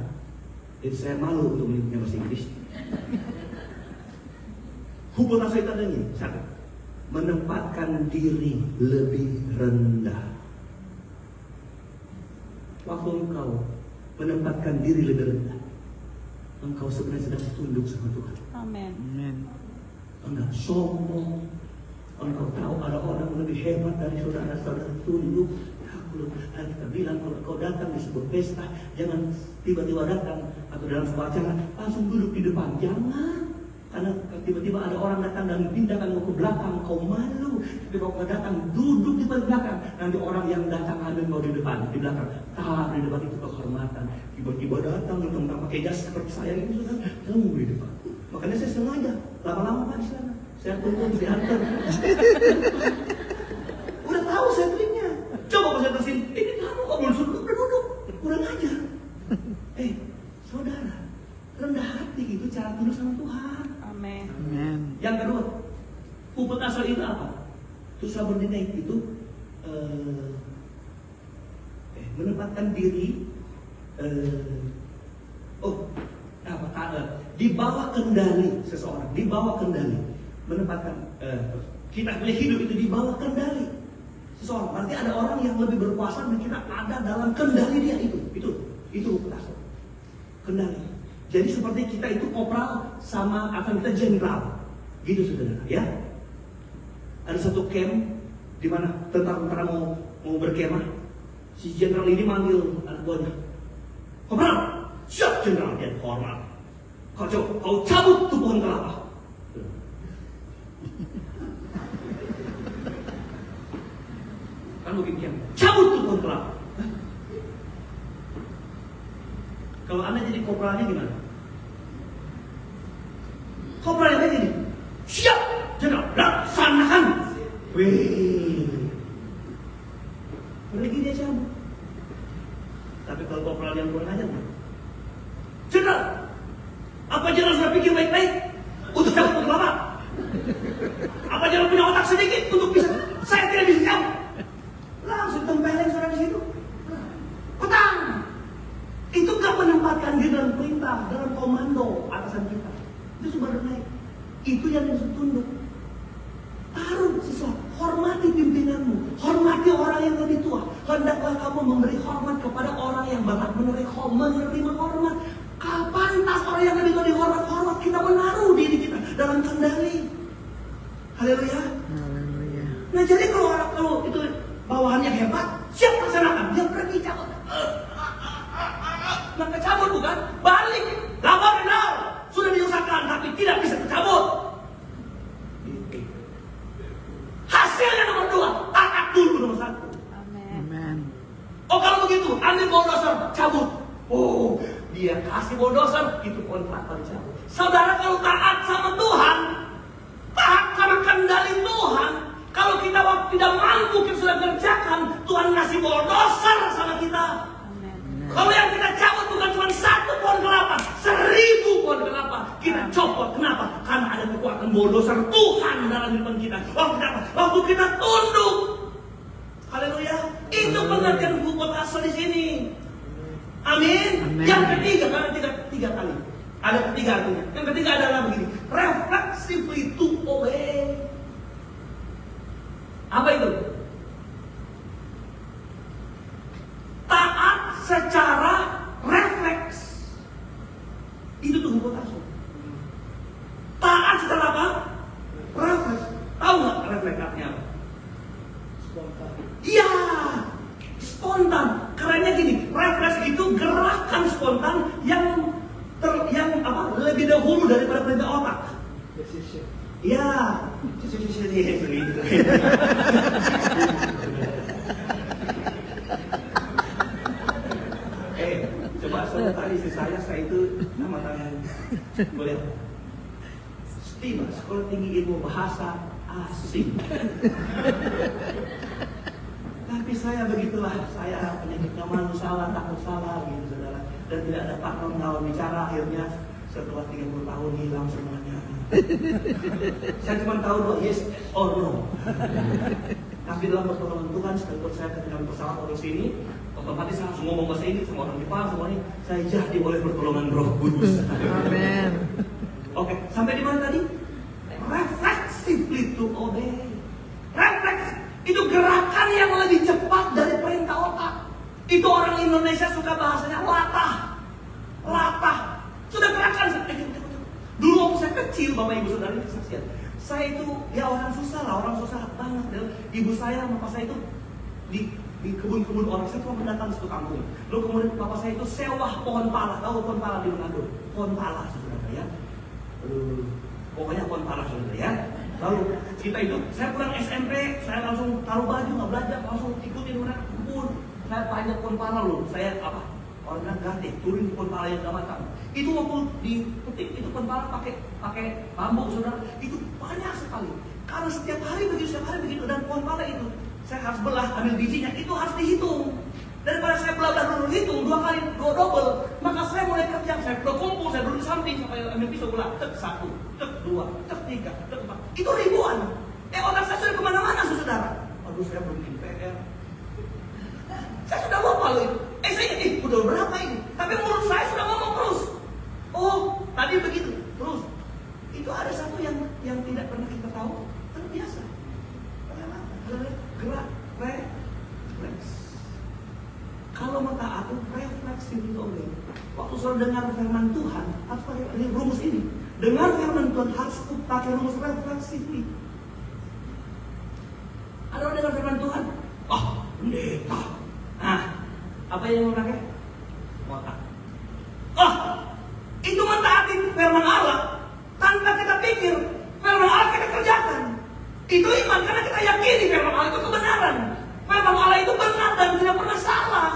Jadi saya malu untuk menyebutnya bahasa Inggris. Hupotasso itu adanya satu, menempatkan diri lebih rendah. Waktu engkau menempatkan diri lebih rendah, engkau sebenarnya sedang tunduk sama Tuhan. Amin. Amin. Enggak sombong. Engkau tahu ada orang lebih hebat dari saudara-saudara, tunduk. Dan kita bilang kalau kau datang di sebuah pesta, jangan tiba-tiba datang atau dalam sebuah acara langsung duduk di depan. Jangan. Karena tiba-tiba ada orang datang dan pindahkan ke belakang, kau malu. Tapi kalau kau datang duduk di belakang, nanti orang yang datang ambil kau di depan, di belakang. Di depan itu kehormatan. Tiba-tiba datang tentang pakai jas seperti saya ini sudah tunggu di depan. Makanya saya sengaja lama-lama Pak di sana. Saya tunggu diantar. Udah tahu saya triknya. Coba pas saya tersini, ini kamu kok belum suruh duduk, kurang ajar. Saudara, rendah hati itu cara tunduk sama Tuhan. Amin. Amin. Yang kedua, hupotasso itu apa? Itu subordinate itu menempatkan diri di bawah kendali seseorang, di bawah kendali. Menempatkan kita punya hidup itu di bawah kendali seseorang. Berarti ada orang yang lebih berkuasa dan kita ada dalam kendali dia itu hupotasso. Kendali. Jadi seperti kita itu kopral sama akan kita jenderal, gitu saudara, ya. Ada satu camp di mana tentara mau berkemah, si jenderal ini manggil anak buahnya, kopral, siap jenderal, dia hormat. Kau cabut tuh pohon kelapa. Kan begitu, cabut tuh pohon kelapa. Kalau Anda jadi kopralnya gimana? Kopralnya gini, siap, jenderal, laksanakan. Wih, pergi dia cabut. Tapi kalau kopral yang kurang ajar, jenderal, apa jenderal sudah pikir baik-baik untuk cabut ke kelapa? Apa jenderal punya otak sedikit untuk bisa? Saya tidak bisa cabut. Langsung tempelin suara di situ. Petang. Itu gak menempatkan diri dalam perintah, dalam komando atasan kita. Itu sebenarnya itu yang disebut tunduk. Taruh sesuatu, hormati pimpinanmu, hormati orang yang lebih tua. Hendaklah kamu memberi hormat kepada orang yang berhak menerima hormat. Kapan tas orang yang lebih tua dihormat? Kita menaruh diri kita dalam kendali. Haleluya. Haleluya. Nah jadi kalau itu bawahannya hebat, siap laksanakan. Dia pergi cabut. Maka cabut bukan? Balik. Lapor kenal. Sudah diusahakan tapi tidak bisa tercabut. Hasilnya nomor 2, taat dulu nomor 1. Amin. Amin. Oh kalau begitu, ambil bulldozer, cabut. Oh, dia kasih bulldozer, itu kontrak dicabut. Saudara kalau taat sama Tuhan, taat sama kendali Tuhan, kalau kita waktu tidak mampu kita sudah kerjakan, Tuhan ngasih bulldozer sama kita. Kalau yang kita cabut bukan cuma 1 pohon kelapa, 1000 pohon kelapa kita copot. Kenapa? Karena ada kekuatan bulldozer Tuhan dalam hidup kita. Waktu kita tunduk. Haleluya. Itu pengertian hupotasso di sini. Amin. Amin. Yang ketiga, karena tiga kali. Ada ketiga artinya. Yang ketiga adalah begini. Reflexively to obey. Apa itu? Taat secara refleks. Itu tuh hupotasso. Taat secara apa? Refleks. Tahu nggak refleks artinya apa? Spontan. Iya, spontan. spontan yang lebih dahulu daripada perintah otak. Ya, coba tadi istri saya itu nama tangan boleh. Stima, sekolah tinggi ilmu bahasa asing. Tapi saya begitulah, saya penyakitnya malu salah, takut salah gitu saudara. Dan tidak ada partner lawan bicara, akhirnya setelah 30 tahun hilang semuanya. Saya cuma tahu bahwa yes or no. Tapi dalam pertolongan Tuhan, sekalipun saya ketika pesawat dari sini, otomatis saya langsung ngomong bahasa Inggris sama orang Jepang, semuanya saya jadi oleh pertolongan Roh Kudus. Amen. Oke, sampai di mana tadi? Reflexively to obey. Refleks itu gerakan yang lebih cepat dari perintah otak. Itu orang Indonesia suka bahasanya latah. Latah. Sudah gerakan. Dulu waktu saya kecil, Bapak Ibu Saudara ini kesaksian. Saya itu ya orang susah banget. Ibu saya sama bapak saya itu di kebun-kebun orang. Saya cuma mendatang di satu kampung. Lalu kemudian bapak saya itu sewah pohon pala. Tahu pohon pala di Manado? Pohon pala, saudara ya. Pokoknya pohon pala, saudara ya. Lalu kita itu, saya pulang SMP, saya langsung taruh baju, nggak belajar, langsung ikutin mereka kebun. Saya panjat pohon pala loh. Saya orang gade, turun di pohon pala yang udah matang. Itu waktu dipetik, itu pohon pala pakai bambu, saudara. Itu banyak sekali. Karena setiap hari begitu, dan pohon pala itu saya harus belah, ambil bijinya, itu harus dihitung. Daripada saya belajar dulu hitung dua double, maka saya mulai kerja, saya kumpul, saya duduk di samping sampai ambil pisau belah, tek 1, tek 2, tek 3, tek 4. Itu ribuan. Otak saya sudah kemana-mana, saudara. Aduh, saya belum bikin PR. Saya sudah lupa loh itu. Saya udah berapa ini? Tapi mulut saya sudah ngomong terus. Oh, tadi begitu, terus. Itu ada satu yang tidak pernah kita tahu, terbiasa. Gerak, refleks. Kalau mau taat, refleksi itu oleh. Waktu saudara dengar firman Tuhan, harus pakai rumus ini. Dengar firman Tuhan harus pakai rumus refleksi. Ada orang dengar firman Tuhan, pendeta. Nah, apa yang mau pakai? Otak. Itu mentaati firman Allah tanpa kita pikir. Firman Allah kita kerjakan. Itu iman karena kita yakini firman Allah itu kebenaran. Firman Allah itu benar dan tidak pernah salah.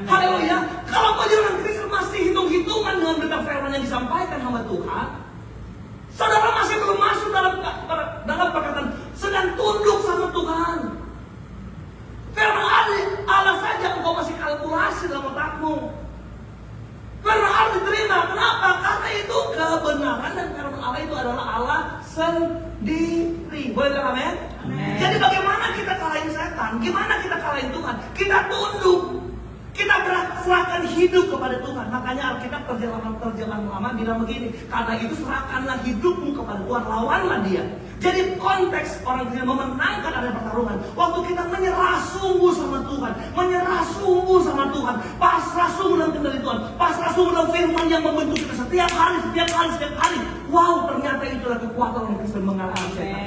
Haleluya. Kalau kau orang Kristen masih hitung-hitungan dengan berita firman yang disampaikan hamba Tuhan, saudara masih belum masuk dalam perkataan sedang tunduk sama Tuhan. Firman Allah saja engkau masih kalkulasi dalam otakmu. Firman Allah diterima. Kenapa? Karena itu kebenaran dan firman Allah itu adalah Allah sendiri. Boleh bilang amin? Jadi bagaimana kita kalahin setan? Gimana kita kalahin Tuhan? Kita tunduk. Kita serahkan hidup kepada Tuhan. Makanya Alkitab terjemahan lama bilang begini, karena itu serahkanlah hidupmu kepada Tuhan, lawanlah dia. Jadi konteks orang Kristen memenangkan ada pertarungan. Waktu kita menyerah sungguh sama Tuhan, menyerah sungguh sama Tuhan, pasrah sungguh dalam kendali Tuhan, pasrah sungguh dalam firman yang membentuk kita setiap hari. Wow, ternyata itulah kekuatan orang Kristen mengalahkan setan.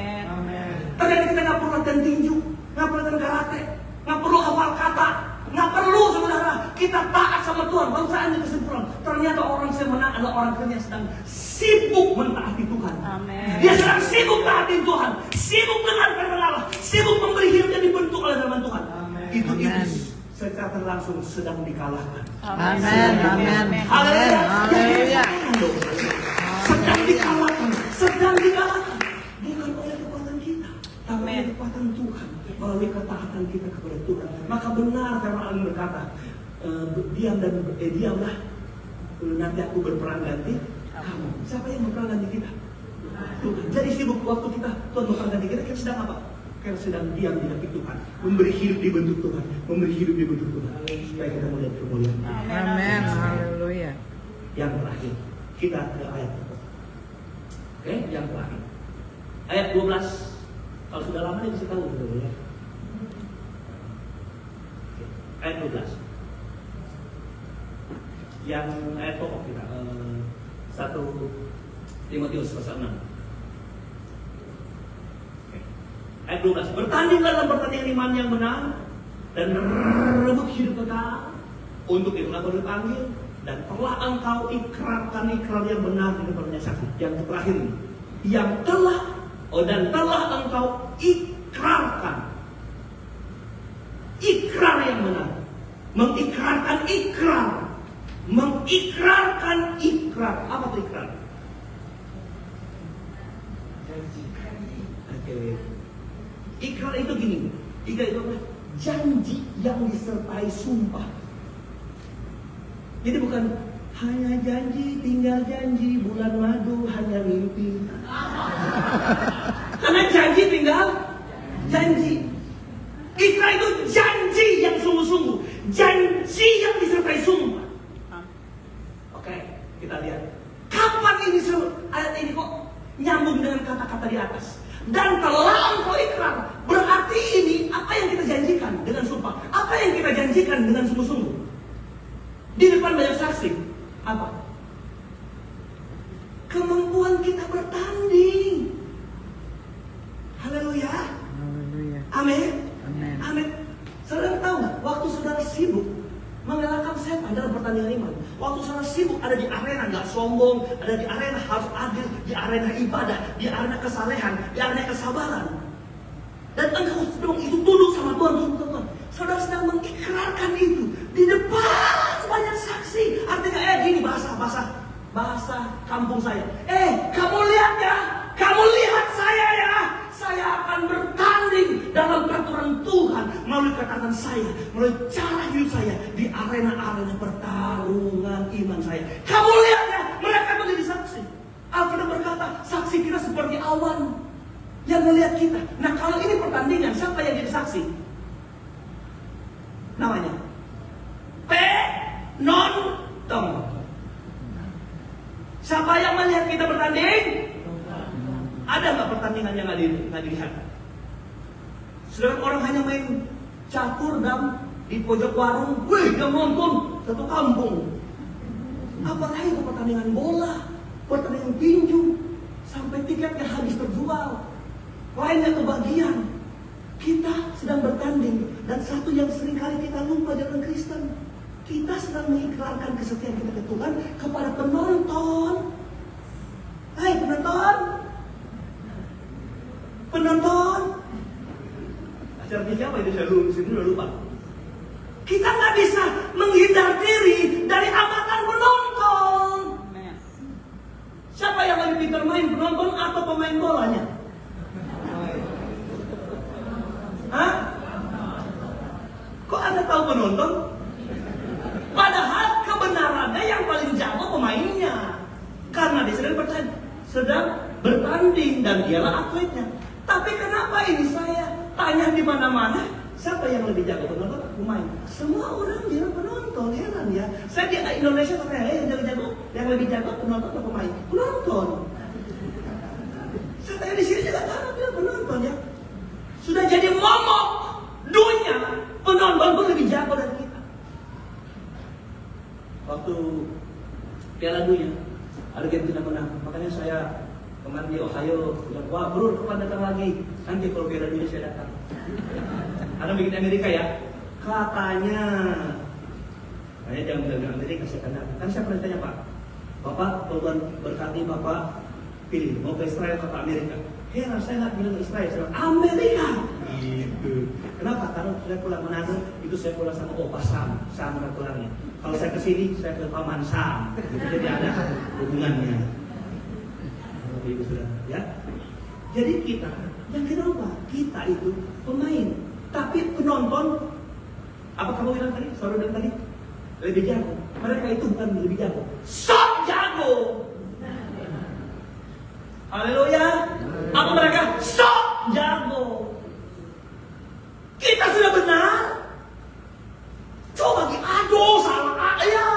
Ternyata kita nggak perlu latihan tinju, nggak perlu latihan karate, nggak perlu hafal kata. Nggak perlu, saudara. Kita taat sama Tuhan. Baru saya ambil kesimpulan. Ternyata orang yang menang adalah orang yang sedang sibuk mentaati Tuhan. Amen. Dia sedang sibuk taati Tuhan. Sibuk dengan firman Allah. Sibuk memberi hidup yang dibentuk oleh firman Tuhan. Amen. Itu iblis secara langsung sedang dikalahkan. Amin. Haleluya. Sedang dikalahkan. Bukan oleh kekuatan kita, tapi oleh kekuatan Tuhan. Melalui ketaatan kita kepada Tuhan. Maka benar firman Allah berkata, diamlah, nanti aku berperan ganti kamu. Siapa yang berperan ganti kita? Tuhan. Jadi sibuk waktu kita Tuhan berperan ganti kita sedang apa? Kita sedang diam di hati Tuhan, memberi hidup dibentuk Tuhan, supaya kita melihat kemuliaan. Amin. Haleluya. Yang terakhir, kita ke ayat. Oke, yang terakhir. Ayat 12. Kalau sudah lama dia bisa tahu dulu ya. Ayat 12. Yang ayat pokok kita 1 Timotius pasal 6. Ayat 12. Bertandinglah dalam pertandingan iman yang benar dan rebut hidup kekal. Untuk itu aku dipanggil dan telah engkau ikrarkan ikrar yang benar di depan banyak saksi. Yang terakhir ini, yang telah engkau ikrarkan ikrar yang benar, mengikrarkan ikrar, mengikrarkan ikrar. Apa itu ikrar? Oke. Ikrar itu gini, ikrar itu apa? Janji yang disertai sumpah. Jadi bukan hanya janji, tinggal janji, bulan madu hanya mimpi. Karena janji tinggal janji. Ikrar itu janji yang sungguh-sungguh, janji yang disertai sumpah. Oke, kita lihat. Kapan ini ayat ini kok nyambung dengan kata-kata di atas? Dan telah engkau ikrar, berarti ini apa yang kita janjikan dengan sumpah, apa yang kita janjikan dengan sungguh-sungguh di depan banyak saksi. Apa? Kemampuan kita bertanding. Haleluya. Amin. Amin. Saudara tahu nggak? Waktu saudara sibuk mengalahkan setan dalam pertandingan iman, waktu saudara sibuk ada di arena nggak sombong, ada di arena harus adil, di arena ibadah, di arena kesalehan, di arena kesabaran, dan engkau sedang itu tunduk sama Tuhan, saudara sedang mengikrarkan itu di depan banyak saksi. Artinya gini bahasa kampung saya. Kamu lihat ya, kamu lihat saya ya. Saya akan bertanding dalam peraturan Tuhan melalui katakan saya, melalui cara hidup saya di arena-arena pertarungan iman saya. Kamu lihat ya, mereka menjadi saksi. Alkitab berkata, saksi kita seperti awan yang melihat kita. Nah, kalau ini pertandingan, siapa yang jadi saksi? Namanya penonton. Siapa yang melihat kita bertanding? Ada nggak pertandingan yang nggak dilihat? Sedangkan orang hanya main catur dan di pojok warung, yang nonton satu kampung. Apalagi pertandingan bola, pertandingan tinju, sampai tiketnya habis terjual, lainnya kebagian. Kita sedang bertanding, dan satu yang seringkali kita lupa dalam Kristen, kita sedang mengikrarkan kesetiaan kita ke Tuhan kepada penonton. Hai penonton, acara TV apa itu saya lupa. Kita nggak bisa menghindar diri dari amatan penonton. Siapa yang lebih pintar main, penonton atau pemain bolanya? Hah? Kok Anda tahu penonton? Padahal kebenarannya yang paling jago pemainnya, karena dia sedang bertanding dan dialah atletnya. Tapi kenapa ini saya tanya di mana-mana, siapa yang lebih jago, penonton atau pemain? Semua orang bilang penonton, heran ya. Saya di Indonesia tanya, yang lebih jago penonton atau pemain? Penonton. Saya tanya di sini juga karena bilang penonton ya. Sudah jadi momok dunia, penonton pun lebih jago dari kita. Waktu Piala Dunia, Argentina menang, makanya saya kemarin di Ohio bilang, wah bro, kapan datang lagi? Nanti kalau Piala Dunia saya datang. Ada bikin Amerika ya? Katanya jangan bilang Amerika, saya kan saya pernah tanya Pak, Bapak kalau Tuhan berkati Bapak pilih mau ke Israel atau ke Amerika? Heran, saya nggak bilang Israel, saya bilang Amerika. Gitu. Kenapa? Karena saya pulang Manado, itu saya pulang sama Opa Sam pulangnya. Kalau saya ke sini, saya ke Paman Sam. Gitu, jadi ada hubungannya. Ibu sudah, ya. Jadi kita, jangan lupa, kita itu pemain, tapi penonton. Apa kamu bilang tadi? Saudara bilang tadi lebih jago. Mereka itu bukan lebih jago, sok jago. Haleluya. Apa mereka? Sok jago. Kita sudah benar. Coba aduh salah ya.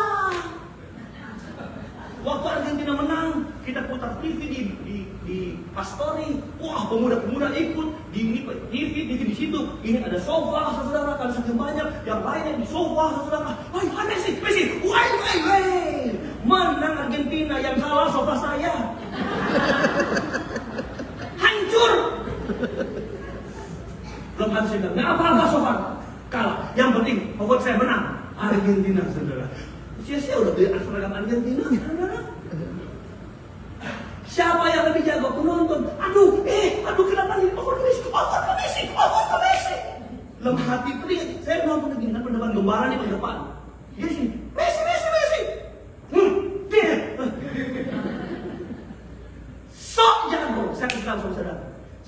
Waktu Argentina menang, kita putar TV di Pastori. Wah, pemuda-pemuda ikut di TV di situ. Ini ada sofa, saudara, kan saking banyak. Yang lainnya di sofa, saudara. Wah, Messi. Wah. Menang Argentina, yang kalah sofa saya. Hancur. Belum habis itu. Nggak apa-apa sofa kalah. Yang penting, pokoknya saya menang. Argentina, saudara. Sia-sia udah beli seragam Argentina, saudara. Siapa yang lebih jago penonton? Aduh kenapa nih? Oh, ke Messi. Lemah hati pedih. Saya nonton begini kan depan gembala nih depan. Dia sini, Messi. Dia. Sok jago. Saya kasih tahu saudara.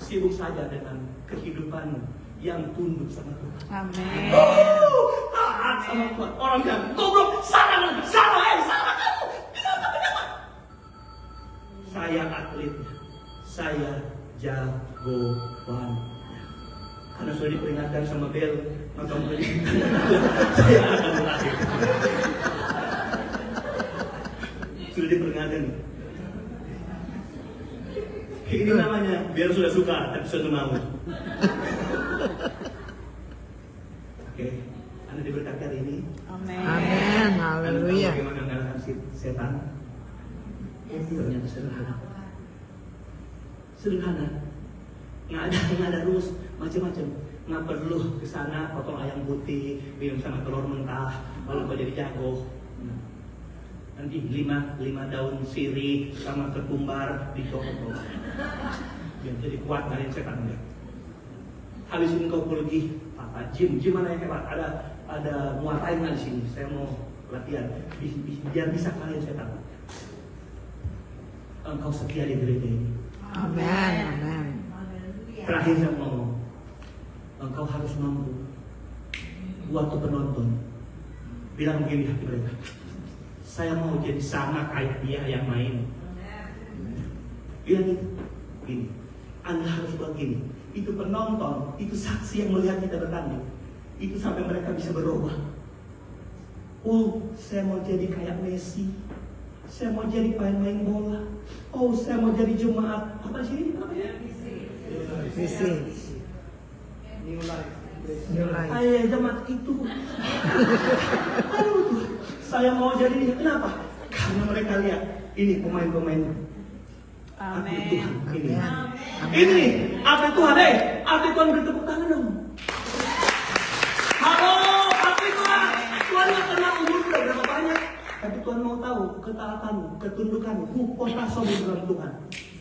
Sibuk saja dengan kehidupan yang tunduk sama Tuhan. Amin. Taat sama Tuhan. Orang yang goblok, salah kamu. Kenapa? Saya atletnya, saya jagoan. Karena sudah diperingatkan sama Bel, maka saya akan berakhir. Sudah diperingatkan. Ini namanya biar sudah suka, tapi sudah mau. Oke, Anda diberkati hari ini. Amin. Amin. Haleluya. Bagaimana mengalahkan setan? Ternyata sederhana. Nggak ada rumus macam-macam. Nggak perlu ke sana potong ayam putih, minum sama telur mentah, lalu kau jadi jago. Nanti 5 daun sirih sama ketumbar dicopot. Biar jadi kuat dari setan enggak. Habis ini kau pergi gym mana yang hebat? Ada muay thai di sini. Saya mau latihan biar bisa kalian setan. Engkau setia di gereja ini. Amin. Terakhir saya ngomong, engkau harus mampu buat penonton bilang begini hati mereka, saya mau jadi sama kayak dia yang main. Bilang itu, gini, Anda harus buat gini. Itu penonton, itu saksi yang melihat kita bertanding. Itu sampai mereka bisa berubah. Oh, saya mau jadi kayak Messi. Saya mau jadi main bola. Oh, saya mau jadi jemaat. Apa sih namanya? Visi. New Life. Ayo jemaat itu. Aduh, saya mau jadi dia. Kenapa? Karena mereka lihat ini pemain-pemain. Atlet Tuhan ini. Ini atlet Tuhan, atlet Tuhan beri tepuk tangan dong. Halo, atlet Tuhan. Tuhan nggak kenal umur udah berapa banyak. Tapi Tuhan mau tahu ketaatanmu, ketundukanmu, kupotasomu dalam Tuhan.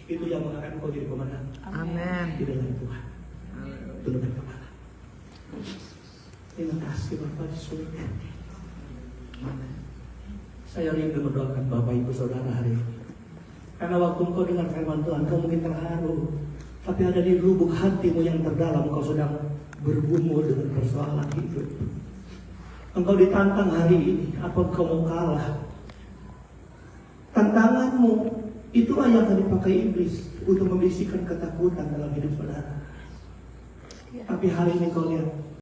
Itu yang mengangkat kau jadi pemenang. Amin. Di dalam Tuhan. Tundukkan kepala. Terima kasih Bapak di surga. Saya rindu mendoakan Bapak Ibu Saudara hari ini. Karena waktu engkau dengar firman Tuhan, kau mungkin terharu. Tapi ada di lubuk hatimu yang terdalam, kau sedang bergumul dengan persoalan hidup. Engkau ditantang hari ini, apa engkau mau kalah? Tantanganmu itulah yang akan dipakai iblis untuk membisikkan ketakutan dalam hidup saudara. Tapi hari ini kau lihat,